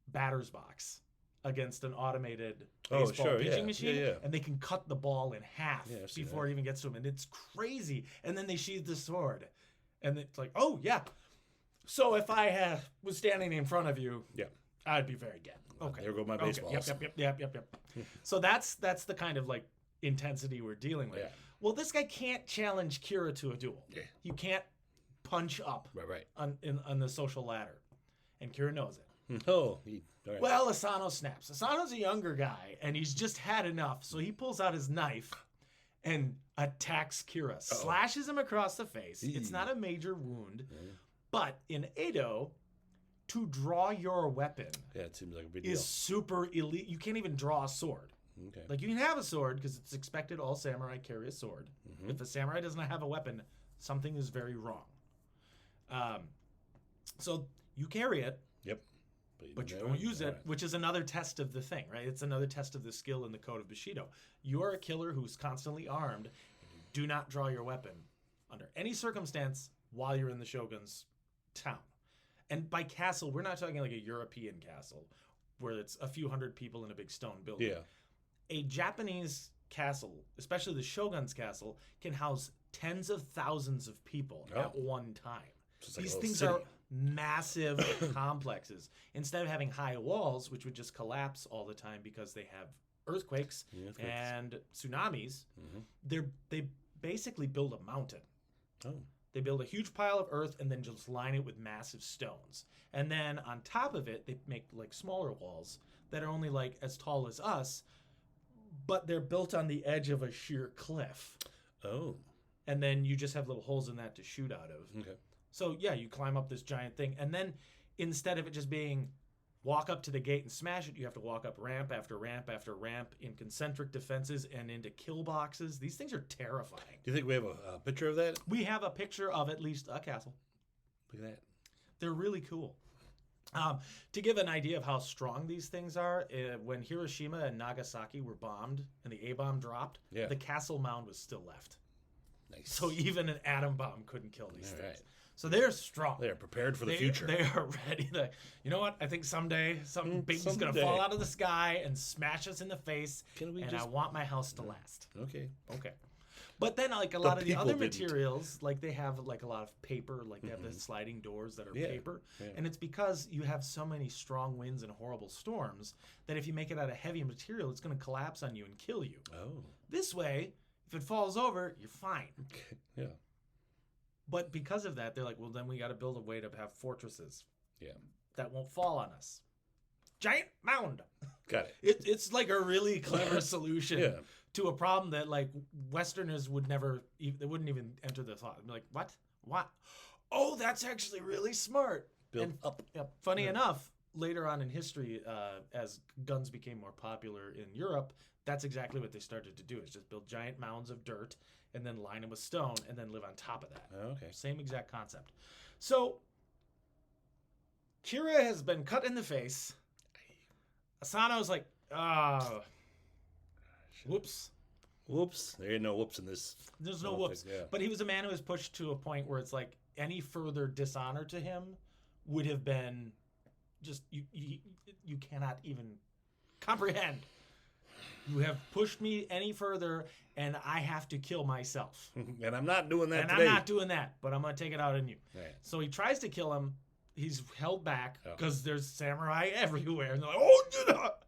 B: batter's box against an automated baseball pitching machine. And they can cut the ball in half before it even gets to them. And it's crazy. And then they sheathe the sword. And it's like, oh, yeah. So if I was standing in front of you, I'd be very dead. Okay.
A: There go my baseballs.
B: Yep. So that's the kind of like intensity we're dealing with.
A: Yeah.
B: Well, this guy can't challenge Kira to a duel. Yeah. You can't punch up on the social ladder. And Kira knows it.
A: Oh.
B: Well, Asano snaps. Asano's a younger guy, and he's just had enough. So he pulls out his knife and attacks Kira. Slashes him across the face. It's not a major wound. But in Edo, to draw your weapon
A: it seems like a big deal.
B: is super elite. You can't even draw a sword.
A: Okay.
B: Like you can have a sword because it's expected all samurai carry a sword. If a samurai doesn't have a weapon, something is very wrong. So you carry it.
A: Yep.
B: But you don't use it, which is another test of the thing, right? It's another test of the skill in the code of Bushido. You're a killer who's constantly armed, and you do not draw your weapon under any circumstance while you're in the shogun's town. And by castle, we're not talking like a European castle where it's a few hundred people in a big stone building.
A: Yeah.
B: A Japanese castle, especially the shogun's castle, can house tens of thousands of people at one time.
A: Like
B: these things are massive complexes. Instead of having high walls, which would just collapse all the time because they have earthquakes and tsunamis, they basically build a mountain.
A: Oh.
B: They build a huge pile of earth and then just line it with massive stones. And then on top of it, they make like smaller walls that are only like as tall as us, but they're built on the edge of a sheer cliff.
A: Oh.
B: And then you just have little holes in that to shoot out of.
A: Okay.
B: So yeah, you climb up this giant thing. And then instead of it just being walk up to the gate and smash it, you have to walk up ramp after ramp after ramp in concentric defenses and into kill boxes. These things are terrifying.
A: Do you think we have a picture of that?
B: We have a picture of at least a castle.
A: Look at that.
B: They're really cool. To give an idea of how strong these things are, when Hiroshima and Nagasaki were bombed and the A-bomb dropped, the castle mound was still left.
A: Nice.
B: So even an atom bomb couldn't kill these things.
A: Right.
B: So they're strong.
A: They're prepared for the future.
B: They are ready. You know what? I think someday something big is going to fall out of the sky and smash us in the face. I want my house to last.
A: Okay.
B: But then, like a lot of the other materials, like they have like a lot of paper, like they have the sliding doors that are paper. Yeah. And it's because you have so many strong winds and horrible storms that if you make it out of heavy material, it's going to collapse on you and kill you.
A: Oh.
B: This way, if it falls over, you're fine.
A: Okay. Yeah.
B: But because of that, they're like, well, then we got to build a way to have fortresses.
A: Yeah.
B: That won't fall on us. Giant mound.
A: Got it.
B: It's like a really clever solution to a problem that like Westerners would never, they wouldn't even enter the thought. They'd be like, what? Oh, that's actually really smart.
A: Build up.
B: Funny enough, later on in history, as guns became more popular in Europe, that's exactly what they started to do, is just build giant mounds of dirt and then line them with stone and then live on top of that.
A: Okay.
B: Same exact concept. So, Kira has been cut in the face. Asano's like, whoops.
A: Whoops. There ain't no whoops in this.
B: There's no whoops. But he was a man who was pushed to a point where it's like any further dishonor to him would have been just, you cannot even comprehend. You have pushed me any further, and I have to kill myself.
A: And I'm not doing that today.
B: I'm not doing that, but I'm going to take it out on you.
A: Right.
B: So he tries to kill him. He's held back because there's samurai everywhere. And they're like, oh, get up.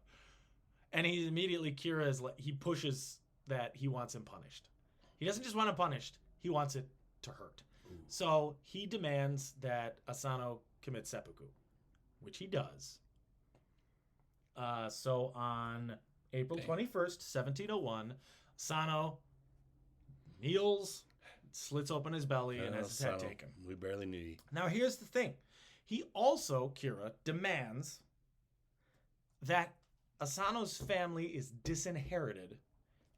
B: And he immediately, Kira is like, he pushes that he wants him punished. He doesn't just want him punished. He wants it to hurt. Ooh. So he demands that Asano commit seppuku, which he does. So on April 21st, 1701, Asano kneels, slits open his belly, and has his head taken.
A: We barely knew you.
B: Now, here's the thing. He also, Kira, demands that Asano's family is disinherited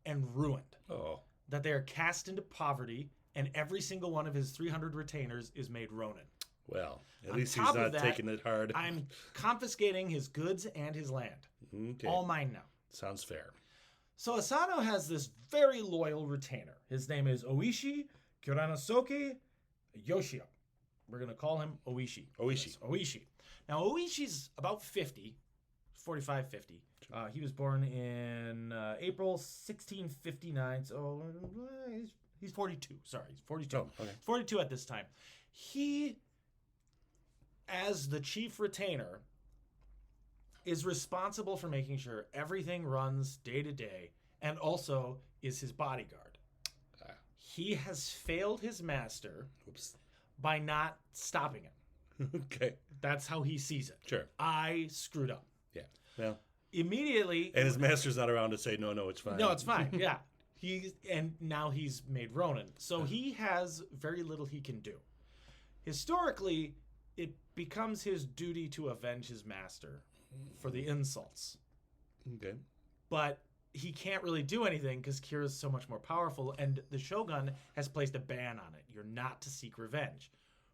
B: and ruined.
A: Oh.
B: That they are cast into poverty, and every single one of his 300 retainers is made Ronin.
A: Well, at
B: On
A: least he's
B: top of
A: not
B: that,
A: taking it hard.
B: I'm confiscating his goods and his land.
A: Okay.
B: All mine now.
A: Sounds fair.
B: So Asano has this very loyal retainer. His name is Oishi Kuranosuke Yoshio. We're going to call him Oishi.
A: Oishi.
B: Oishi. Now, Oishi's about 50, 45, 50. He was born in April 1659. So he's 42. Sorry, he's 42.
A: Oh, okay.
B: 42 at this time. He, as the chief retainer, is responsible for making sure everything runs day to day, and also is his bodyguard. He has failed his master by not stopping him.
A: Okay.
B: That's how he sees it.
A: Sure.
B: I screwed up.
A: Yeah. Well.
B: Immediately.
A: And his master's not around to say, no, it's fine.
B: No, it's fine. Yeah. Now he's made Ronin. So he has very little he can do. Historically, it becomes his duty to avenge his master for the insults.
A: Okay.
B: But he can't really do anything because Kira's so much more powerful, and the shogun has placed a ban on it. You're not to seek revenge,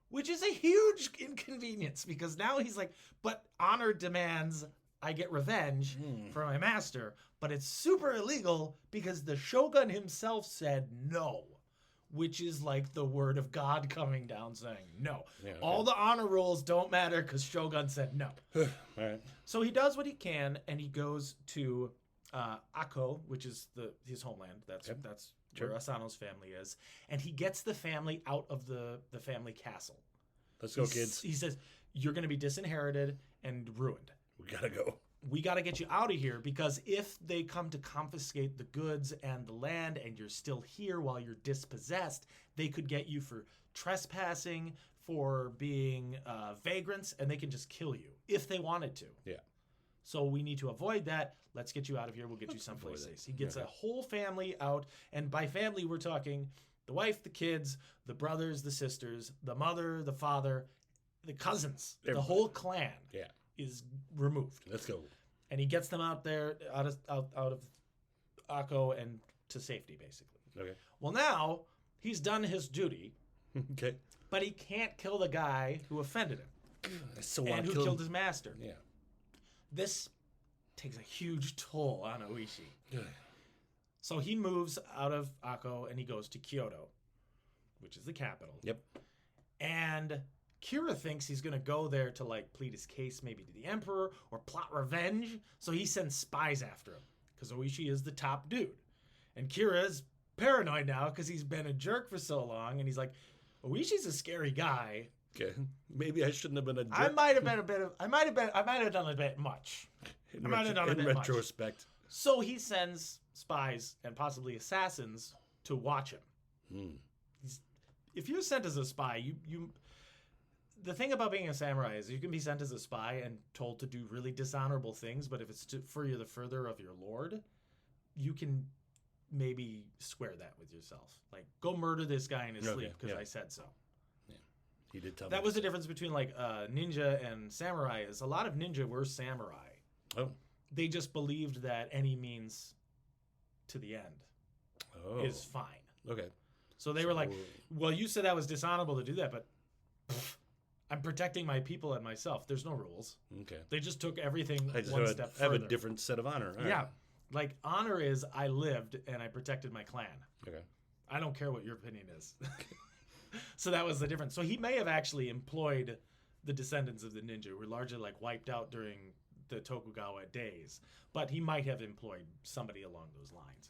B: which is a huge inconvenience because now he's like, but honor demands I get revenge for my master, but it's super illegal because the shogun himself said no, which is like the word of God coming down saying no. Yeah, okay. All the honor rules don't matter because shogun said no.
A: All right.
B: So he does what he can, and he goes to Akko, which is his homeland. That's where Asano's family is. And he gets the family out of the family castle.
A: Let's go, kids.
B: He says, you're going to be disinherited and ruined.
A: We got to go.
B: We got to get you out of here because if they come to confiscate the goods and the land and you're still here while you're dispossessed, they could get you for trespassing, for being vagrants, and they can just kill you if they wanted to.
A: Yeah.
B: So we need to avoid that. Let's get you out of here. We'll get you someplace safe. He gets a whole family out. And by family, we're talking the wife, the kids, the brothers, the sisters, the mother, the father, the cousins. Everybody. The whole clan is removed.
A: Let's go.
B: And he gets them out there, out of Akko and to safety, basically.
A: Okay.
B: Well, now he's done his duty.
A: Okay.
B: But he can't kill the guy who offended him.
A: And
B: who killed his master.
A: Yeah.
B: This takes a huge toll on Oishi. So he moves out of Akko and he goes to Kyoto, which is the capital.
A: Yep.
B: And Kira thinks he's going to go there to like plead his case maybe to the emperor or plot revenge. So he sends spies after him because Oishi is the top dude. And Kira is paranoid now because he's been a jerk for so long. And he's like, Oishi's a scary guy.
A: Okay. Maybe I shouldn't have been a jerk.
B: I might have done a bit much.
A: In retrospect.
B: So he sends spies and possibly assassins to watch him. If you're sent as a spy, the thing about being a samurai is you can be sent as a spy and told to do really dishonorable things, but if it's for the further of your lord, you can maybe square that with yourself. Like, go murder this guy in his sleep because I said so.
A: Yeah, he did tell me.
B: That was the difference between like ninja and samurai. Is a lot of ninja were samurai.
A: Oh.
B: They just believed that any means to the end is fine.
A: Okay.
B: So they were like, well, you said that was dishonorable to do that, but I'm protecting my people and myself. There's no rules.
A: Okay.
B: They just took everything one step further.
A: I have a different set of honor. All
B: yeah.
A: Right.
B: Like, honor is I lived and I protected my clan.
A: Okay.
B: I don't care what your opinion is. So that was the difference. So he may have actually employed the descendants of the ninja who were largely like wiped out during the Tokugawa days. But he might have employed somebody along those lines.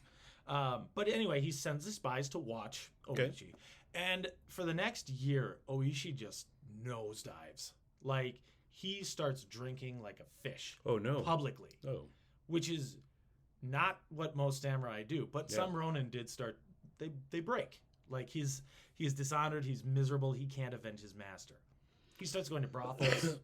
B: But anyway, he sends the spies to watch Oishi. Okay. And for the next year, Oishi just nosedives. Like, he starts drinking like a fish.
A: Oh, no.
B: Publicly.
A: Oh.
B: Which is not what most samurai do. But some Ronin did start, they break. Like, he's dishonored, he's miserable, he can't avenge his master. He starts going to brothels.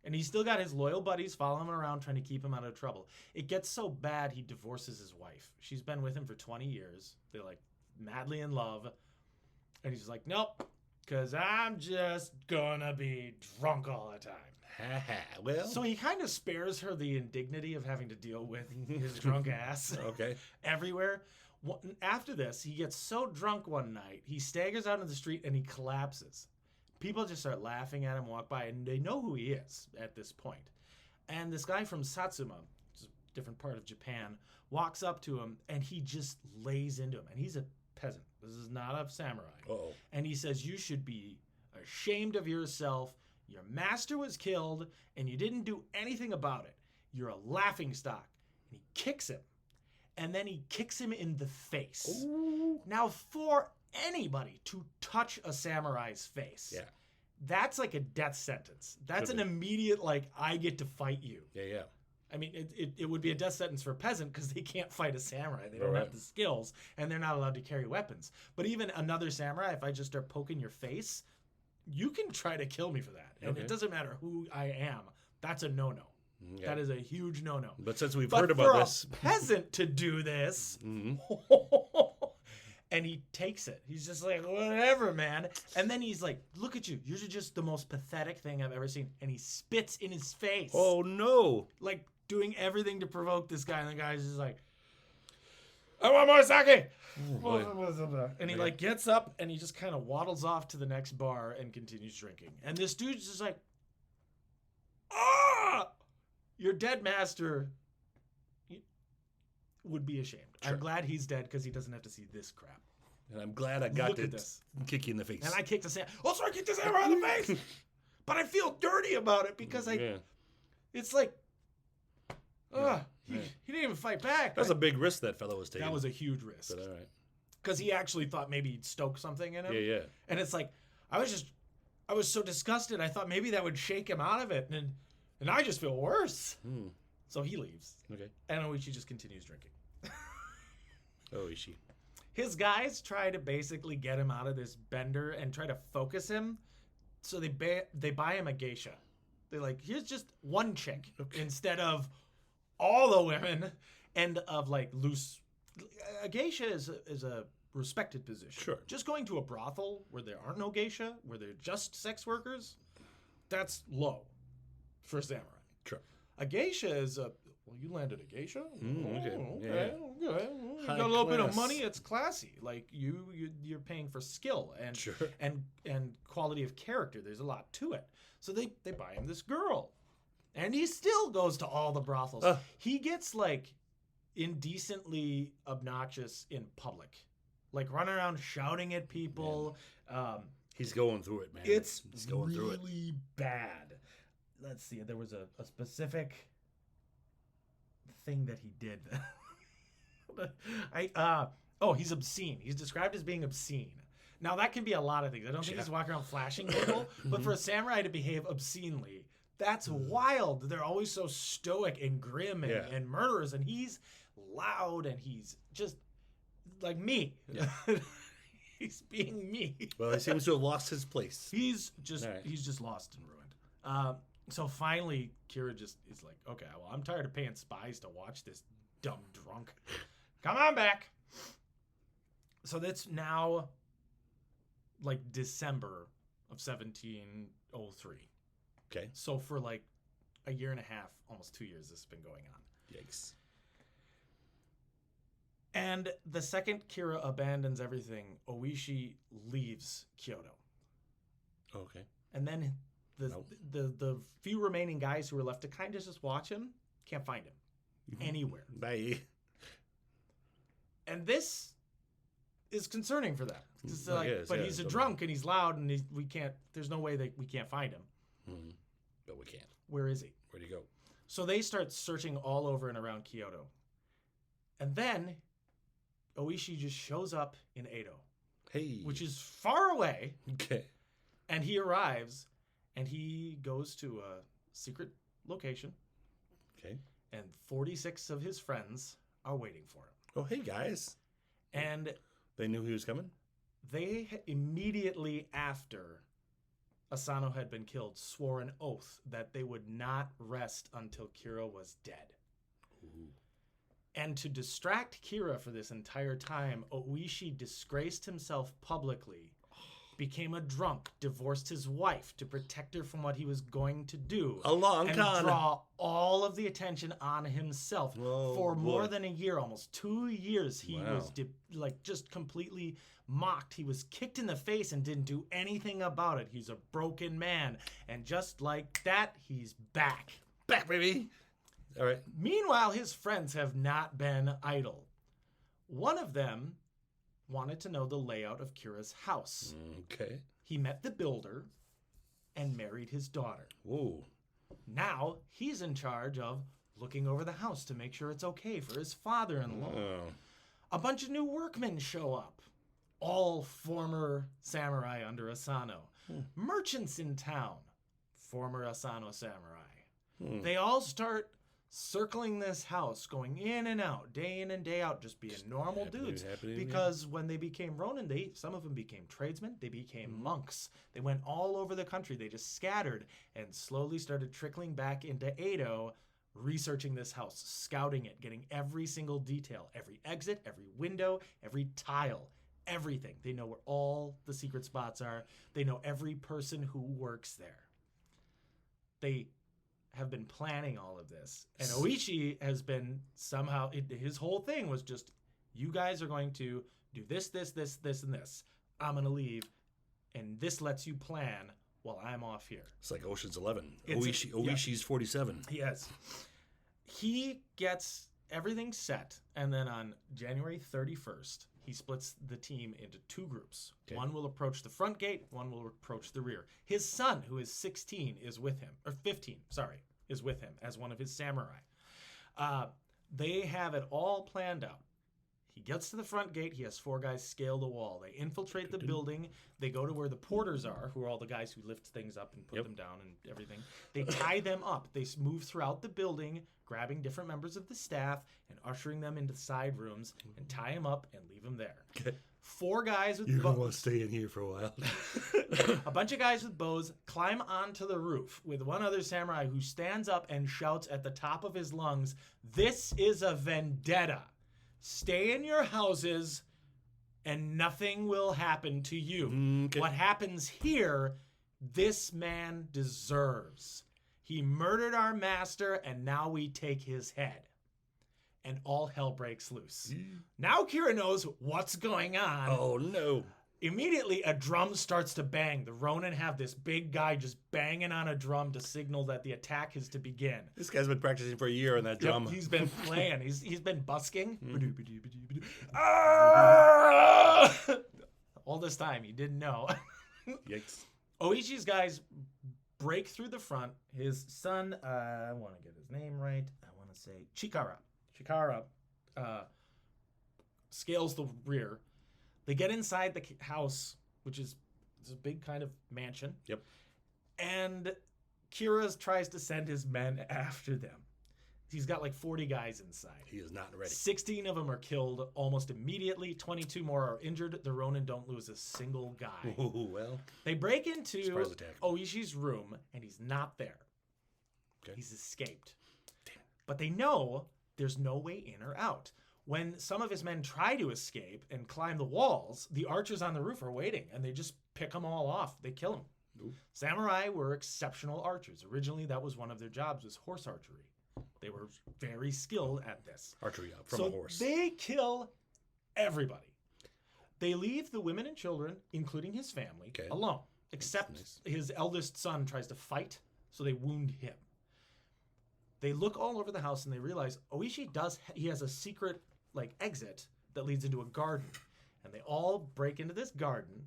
B: And he's still got his loyal buddies following him around trying to keep him out of trouble. It gets so bad he divorces his wife. She's been with him for 20 years. They're like madly in love. And he's like, nope, because I'm just gonna be drunk all the time.
A: Well,
B: So he kind of spares her the indignity of having to deal with his drunk ass
A: okay.
B: everywhere. After this, he gets so drunk one night, he staggers out in the street and he collapses. People just start laughing at him, walk by, and they know who he is at this point. And this guy from Satsuma, which is a different part of Japan, walks up to him and he just lays into him. And he's a peasant. This is not a samurai.
A: Uh-oh.
B: And he says, you should be ashamed of yourself. Your master was killed and you didn't do anything about it. You're a laughingstock. And he kicks him. And then he kicks him in the face.
A: Ooh.
B: Now, for anybody to touch a samurai's face,
A: Yeah.
B: that's like a death sentence. That's
A: Should
B: an
A: be.
B: immediate, like, I get to fight you.
A: Yeah.
B: I mean, it would be a death sentence for a peasant because they can't fight a samurai. They don't
A: Right.
B: have the skills, and they're not allowed to carry weapons. But even another samurai, if I just start poking your face, you can try to kill me for that. And
A: Okay.
B: it doesn't matter who I am. That's a no-no.
A: Yeah.
B: That is a huge no-no.
A: But since we've
B: But
A: heard
B: for
A: about this,
B: a peasant to do this,
A: Mhm.
B: and he takes it. He's just like, whatever, man. And then he's like, look at you. You're just the most pathetic thing I've ever seen. And he spits in his face.
A: oh no,
B: Like doing everything to provoke this guy. And the guy's just like, I want more sake.
A: boy.
B: And he like gets up and he just kind of waddles off to the next bar and continues drinking. And this dude's just like, ah, your dead master would be ashamed.
A: Sure.
B: I'm glad he's dead because he doesn't have to see this crap.
A: And I'm glad I got
B: Look
A: to
B: at this.
A: kick you in the face.
B: And I kicked the sand. Also, I kicked the samurai in the face. But I feel dirty about it because
A: yeah.
B: it's like,
A: Yeah.
B: he didn't even fight back.
A: That's a big risk that fellow was taking.
B: That was a huge risk.
A: But all right.
B: Because he actually thought maybe he'd stoke something in him.
A: Yeah.
B: And it's like, I was so disgusted. I thought maybe that would shake him out of it. And I just feel worse.
A: Hmm.
B: So he leaves.
A: Okay.
B: And Oichi just continues drinking.
A: Oh, Ishii.
B: His guys try to basically get him out of this bender and try to focus him. So they buy him a geisha. They're like, here's just one chick instead of all the women and of like loose. A geisha is a respected position.
A: Sure.
B: Just going to a brothel where there aren't no geisha, where they're just sex workers, that's low for a samurai.
A: Sure.
B: A geisha is a. Well, you landed a geisha.
A: Okay.
B: Oh,
A: Yeah.
B: okay. You
A: High
B: got a little bit of
A: class.
B: money. It's classy. Like you're paying for skill and
A: Sure.
B: and quality of character. There's a lot to it. So they buy him this girl, and he still goes to all the brothels. He gets like indecently obnoxious in public, like running around shouting at people.
A: He's going through it, man.
B: It's
A: He's going through it.
B: really bad. Let's see. There was a specific thing that he did. He's obscene. He's described as being obscene. Now that can be a lot of things. I don't think he's walking around flashing people, but for a samurai to behave obscenely, that's wild. They're always so stoic and grim and murderous, and he's loud and he's just like me.
A: Yeah.
B: He's being me.
A: Well, he seems to have lost his place.
B: He's just
A: All right.
B: he's just lost and ruined. So finally, Kira just is like, okay, well, I'm tired of paying spies to watch this dumb drunk. Come on back. So that's now like December of 1703.
A: Okay.
B: So for like a year and a half, almost 2 years, this has been going on.
A: Yikes.
B: And the second Kira abandons everything, Oishi leaves Kyoto.
A: Okay.
B: And then the few remaining guys who are left to kind of just watch him can't find him anywhere.
A: Bye.
B: And this is concerning for them. It's like,
A: Yes,
B: but
A: yeah,
B: he's a
A: totally.
B: drunk and he's loud and we can't. There's no way that we can't find him.
A: Mm-hmm. But we can't.
B: Where is he?
A: Where'd he go?
B: So they start searching all over and around Kyoto, and then Oishi just shows up in Edo,
A: Hey.
B: which is far away.
A: Okay.
B: And he arrives, and he goes to a secret location,
A: Okay.
B: and 46 of his friends are waiting for him.
A: Oh, hey guys.
B: And
A: They knew he was coming.
B: they immediately after Asano had been killed, swore an oath that they would not rest until Kira was dead.
A: Ooh.
B: And to distract Kira for this entire time, Oishi disgraced himself publicly, became a drunk, divorced his wife to protect her from what he was going to do.
A: A long
B: and
A: con.
B: draw all of the attention on himself.
A: Oh,
B: for
A: boy.
B: more than a year, almost 2 years, he
A: Wow.
B: was just completely mocked. He was kicked in the face and didn't do anything about it. He's a broken man. And just like that, he's back.
A: Back, baby. All right.
B: Meanwhile, his friends have not been idle. One of them wanted to know the layout of Kira's house.
A: Okay.
B: He met the builder and married his daughter.
A: Whoa.
B: Now he's in charge of looking over the house to make sure it's okay for his father-in-law.
A: Oh.
B: A bunch of new workmen show up, all former samurai under Asano. Merchants in town, former Asano samurai. They all start circling this house, going in and out, day in and day out, just being normal dudes. Because when they became Ronin, some of them became tradesmen, they became monks. They went all over the country. They just scattered and slowly started trickling back into Edo, researching this house, scouting it, getting every single detail, every exit, every window, every tile, everything. They know where all the secret spots are. They know every person who works there. They have been planning all of this. And Oishi has been somehow, his whole thing was just, you guys are going to do this, this, this, this, and this. I'm going to leave. And this lets you plan while I'm off here.
A: It's like Ocean's 11.
B: It's
A: Oishi's 47.
B: Yes. He gets everything set. And then on January 31st, he splits the team into two groups.
A: Okay.
B: One will approach the front gate, one will approach the rear. His son, who is 16, is with him, or 15, sorry, is with him as one of his samurai. They have it all planned out. He gets to the front gate. He has 4 guys scale the wall. They infiltrate the building. They go to where the porters are, who are all the guys who lift things up and put them down and everything. They tie them up. They move throughout the building, grabbing different members of the staff and ushering them into side rooms and tie them up and leave them there.
A: Okay.
B: 4 guys with
A: You're going to
B: bows.
A: want to stay in here for a while.
B: A bunch of guys with bows climb onto the roof with one other samurai who stands up and shouts at the top of his lungs, "This is a vendetta. Stay in your houses and nothing will happen to you.
A: Okay.
B: What happens here, this man deserves. He murdered our master and now we take his head." And all hell breaks loose. Now Kira knows what's going on.
A: Oh, no.
B: Immediately, a drum starts to bang. The Ronin have this big guy just banging on a drum to signal that the attack is to begin.
A: This guy's been practicing for a year on that drum.
B: Yep, he's been playing. He's been busking. All this time, he didn't know.
A: Yikes.
B: Oishi's guys break through the front. His son, I want to get his name right. I want to say Chikara. Chikara scales the rear. They get inside the house, which is a big kind of mansion.
A: Yep.
B: And Kira tries to send his men after them. He's got like 40 guys inside.
A: He is not ready.
B: 16 of them are killed almost immediately. 22 more are injured. The Ronin don't lose a single guy.
A: Oh, well.
B: They break into
A: Surprise attack.
B: Oishi's room, and he's not there.
A: Okay.
B: He's escaped. Damn. But they know there's no way in or out. When some of his men try to escape and climb the walls, the archers on the roof are waiting, and they just pick them all off. They kill them.
A: Ooh.
B: Samurai were exceptional archers. Originally, that was one of their jobs, was horse archery. They were very skilled at this.
A: Archery from a horse.
B: They kill everybody. They leave the women and children, including his family, alone. Except his eldest son tries to fight, so they wound him. They look all over the house and they realize Oishi he has a secret exit that leads into a garden. And they all break into this garden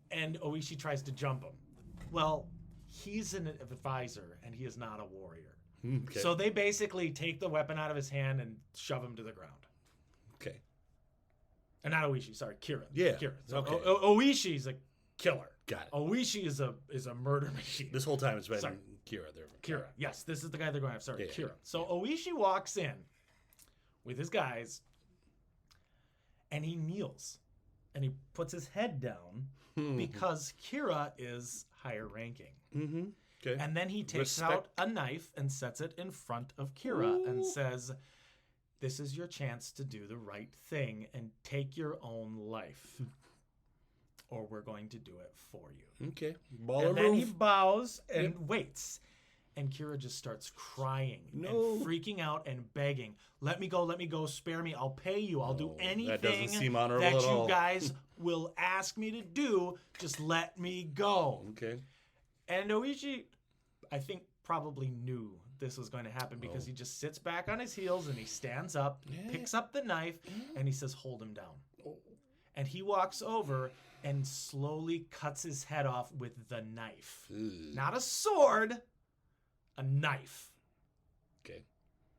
B: and Oishi tries to jump him. Well, he's an advisor and he is not a warrior.
A: Okay.
B: So they basically take the weapon out of his hand and shove him to the ground.
A: Okay.
B: And not Oishi, sorry, Kira.
A: Yeah.
B: Kira. So
A: Okay.
B: Oishi's a killer.
A: Got it.
B: Oishi is a murder machine.
A: This whole time it's been
B: Sorry.
A: Kira there.
B: Kira. Yes, this is the guy they're going after. Sorry,
A: Yeah,
B: Kira. So Oishi walks in with his guys and he kneels and he puts his head down because Kira is higher ranking.
A: Mm-hmm. Okay.
B: And then he takes
A: Respect.
B: out a knife and sets it in front of Kira and
A: Ooh.
B: says, "This is your chance to do the right thing and take your own life, or we're going to do it for you."
A: Okay. Baller
B: And then he
A: move.
B: bows and waits. And Kira just starts crying
A: No.
B: and freaking out and begging, let me go, spare me, I'll pay you, I'll do
A: No,
B: anything
A: that doesn't seem honorable
B: that
A: at
B: you
A: all."
B: guys will ask me to do, just let me go.
A: Okay.
B: And Oishi, I think, probably knew this was going to happen because
A: Oh.
B: he just sits back on his heels and he stands up,
A: Yeah.
B: picks up the knife, and he says, hold him down.
A: Oh.
B: And he walks over and slowly cuts his head off with the knife.
A: Ugh.
B: Not a sword, a knife.
A: Okay.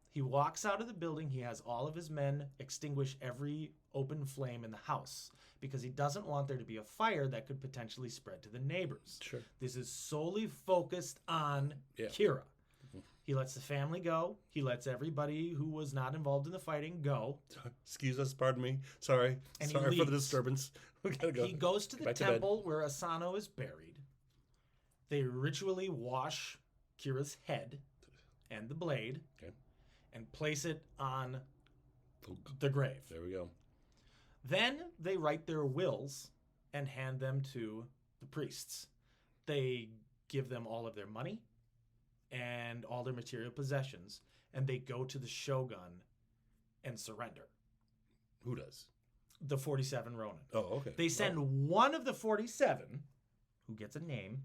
B: He walks out of the building. He has all of his men extinguish every open flame in the house because he doesn't want there to be a fire that could potentially spread to the neighbors.
A: Sure.
B: This is solely focused on
A: Yeah.
B: Kira. He lets the family go. He lets everybody who was not involved in the fighting go.
A: Excuse us. Pardon me. Sorry.
B: And he
A: Sorry for the
B: leaves.
A: disturbance. We gotta go.
B: He goes to the
A: Back to bed.
B: temple where Asano is buried. They ritually wash Kira's head and the blade
A: Okay.
B: and place it on
A: Oh,
B: the grave.
A: there we go.
B: Then they write their wills and hand them to the priests. They give them all of their money and all their material possessions, and they go to the shogun and surrender.
A: Who does?
B: The 47 Ronin.
A: Oh, okay.
B: They send one of the 47, who gets a name,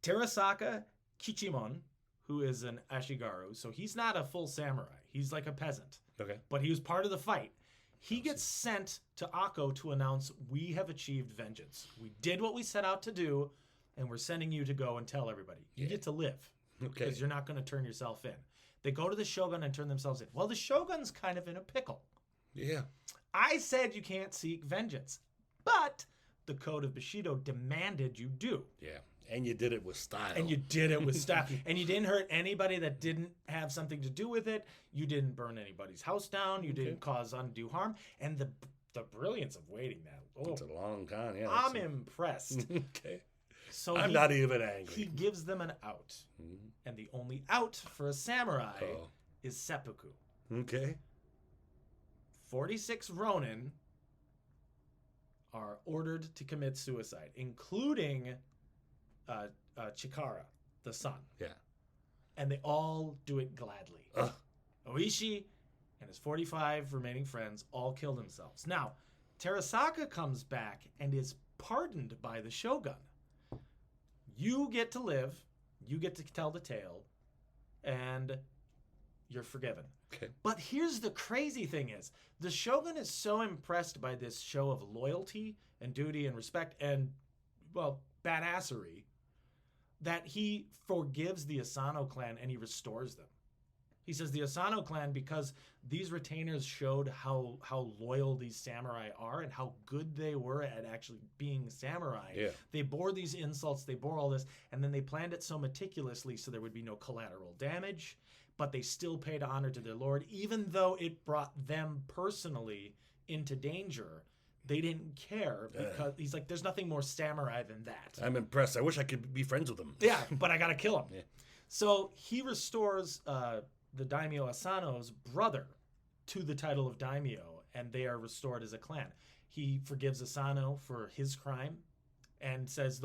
B: Terasaka Kichimon, who is an Ashigaru. So he's not a full samurai. He's like a peasant.
A: Okay.
B: But he was part of the fight. He gets sent to Akko to announce, we have achieved vengeance. We did what we set out to do, and we're sending you to go and tell everybody. You
A: Yeah.
B: get to live.
A: Okay.
B: Because you're not going to turn yourself in. They go to the shogun and turn themselves in. Well, the shogun's kind of in a pickle.
A: Yeah.
B: I said you can't seek vengeance, but the Code of Bushido demanded you do.
A: Yeah. And you did it with style.
B: And you did it with style. And you didn't hurt anybody that didn't have something to do with it. You didn't burn anybody's house down. You didn't cause undue harm. And the brilliance of waiting that. Oh,
A: It's a long time. Yeah.
B: I'm impressed.
A: Okay.
B: So
A: I'm not even angry.
B: he gives them an out.
A: Mhm.
B: And the only out for a samurai
A: Oh.
B: is seppuku.
A: Okay.
B: 46 Ronin are ordered to commit suicide, including Chikara, the son.
A: Yeah.
B: And they all do it gladly.
A: Ugh.
B: Oishi and his 45 remaining friends all kill themselves. Now, Terasaka comes back and is pardoned by the shogun. You get to live, you get to tell the tale, and you're forgiven.
A: Okay.
B: But here's the crazy thing is, the shogun is so impressed by this show of loyalty and duty and respect and, well, badassery, that he forgives the Asano clan and he restores them. He says the Asano clan, because these retainers showed how loyal these samurai are and how good they were at actually being samurai.
A: Yeah.
B: They bore these insults, they bore all this, and then they planned it so meticulously so there would be no collateral damage, but they still paid honor to their lord, even though it brought them personally into danger. They didn't care because he's like, there's nothing more samurai than that.
A: I'm impressed. I wish I could be friends with him.
B: Yeah, but I gotta kill him.
A: Yeah.
B: So he restores the daimyo Asano's brother to the title of daimyo, and they are restored as a clan. He forgives Asano for his crime and says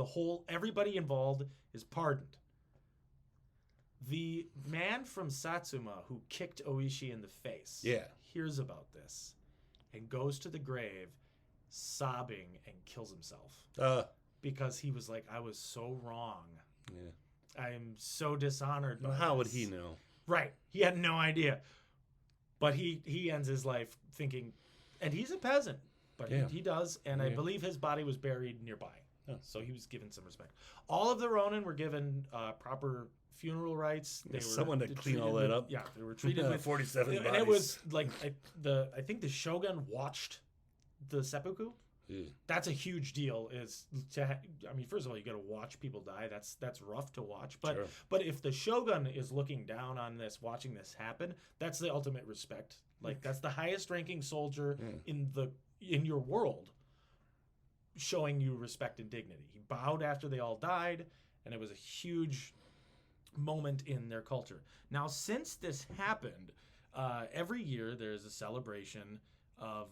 B: everybody involved is pardoned. The man from Satsuma who kicked Oishi in the face hears about this and goes to the grave sobbing and kills himself. Because he was like, I was so wrong.
A: Yeah.
B: I am so dishonored by
A: How would
B: this.
A: he know?
B: Right. He had no idea. But he ends his life thinking, and he's a peasant, but he does, and I believe his body was buried nearby.
A: Oh.
B: So he was given some respect. All of the Ronin were given proper funeral rites. They were
A: Someone to clean
B: treated
A: all that
B: with-
A: up.
B: Yeah, they were treated with
A: 47
B: and
A: bodies.
B: it was like I think the shogun watched the seppuku.
A: Ew.
B: That's a huge deal. I mean, first of all, you got to watch people die. That's rough to watch. But
A: Sure.
B: but if the shogun is looking down on this, watching this happen, that's the ultimate respect. Like that's the highest ranking soldier in your world. showing you respect and dignity. He bowed after they all died, and it was a huge moment in their culture. Now, since this happened, every year there's a celebration of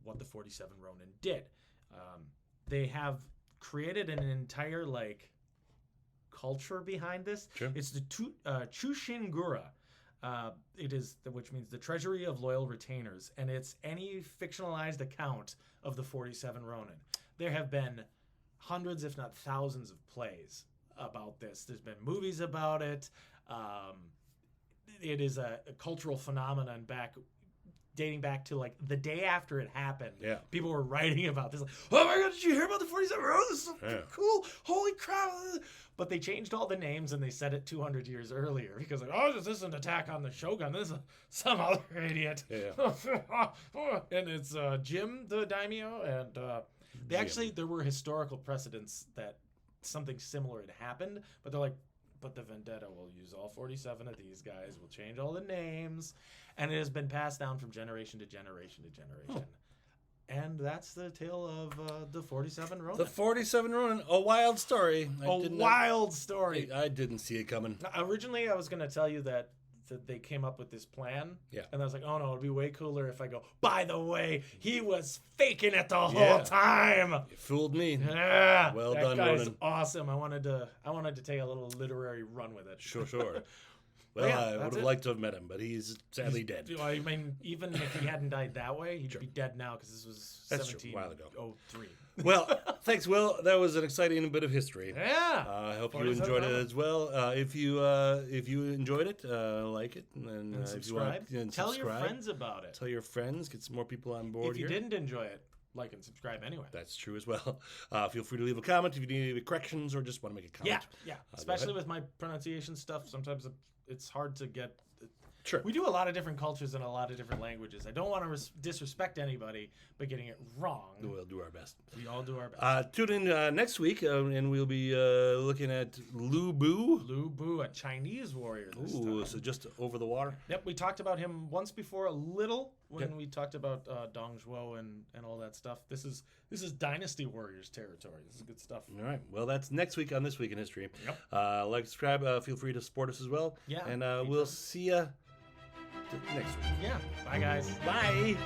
B: what the 47 Ronin did. They have created an entire culture behind this.
A: Sure.
B: It's the Chushingura. Which means the treasury of loyal retainers, and it's any fictionalized account of the 47 Ronin. There have been hundreds, if not thousands, of plays about this. There's been movies about it. It is a cultural phenomenon dating back to the day after it happened.
A: Yeah.
B: People were writing about this. Oh my God, did you hear about the 47 Ronin? This is so cool. Holy crap. But they changed all the names and they said it 200 years earlier because this isn't Attack on the Shogun. This is some other idiot.
A: Yeah.
B: And it's Jim the daimyo. And there were historical precedents that something similar had happened, but they're like, but the vendetta will use all 47 of these guys. We'll change all the names. And it has been passed down from generation to generation to generation. And that's the tale of the 47 Ronin.
A: The 47 Ronin, a wild story.
B: Wild story.
A: I didn't see it coming.
B: Originally, I was going to tell you that they came up with this plan.
A: Yeah.
B: And I was like, oh no, it'd be way cooler if I go, by the way, he was faking it the whole time.
A: You fooled me.
B: Yeah.
A: Well
B: that
A: done,
B: guy's
A: Ronin.
B: Awesome. I wanted to take a little literary run with it.
A: Sure. Well, I would have liked to have met him, but he's sadly dead.
B: I mean, even if he hadn't died that way, he'd be dead now because this was 1703.
A: Well, thanks, Will. That was an exciting bit of history.
B: Yeah.
A: I hope you enjoyed it as well. If you enjoyed it, like it, and
B: subscribe.
A: If you want,
B: Tell your friends about it.
A: Tell your friends. Get some more people on board.
B: If you didn't enjoy it, like and subscribe anyway.
A: That's true as well. Feel free to leave a comment if you need any corrections or just want to make a comment.
B: Yeah. Especially with my pronunciation stuff, sometimes it's hard to get.
A: Sure.
B: We do a lot of different cultures and a lot of different languages. I don't want to disrespect anybody by getting it wrong.
A: We'll do our best.
B: We all do our best.
A: Tune in next week, and we'll be looking at Lu Bu.
B: Lu Bu, a Chinese warrior this time.
A: So just over the water.
B: Yep, we talked about him once before a little when we talked about Dong Zhuo and all that stuff. This is Dynasty Warriors territory. This is good stuff.
A: All right. Well, that's next week on This Week in History.
B: Yep.
A: Like, subscribe. Feel free to support us as well.
B: Yeah.
A: And we'll see you next week.
B: Yeah. Bye, guys.
A: Bye.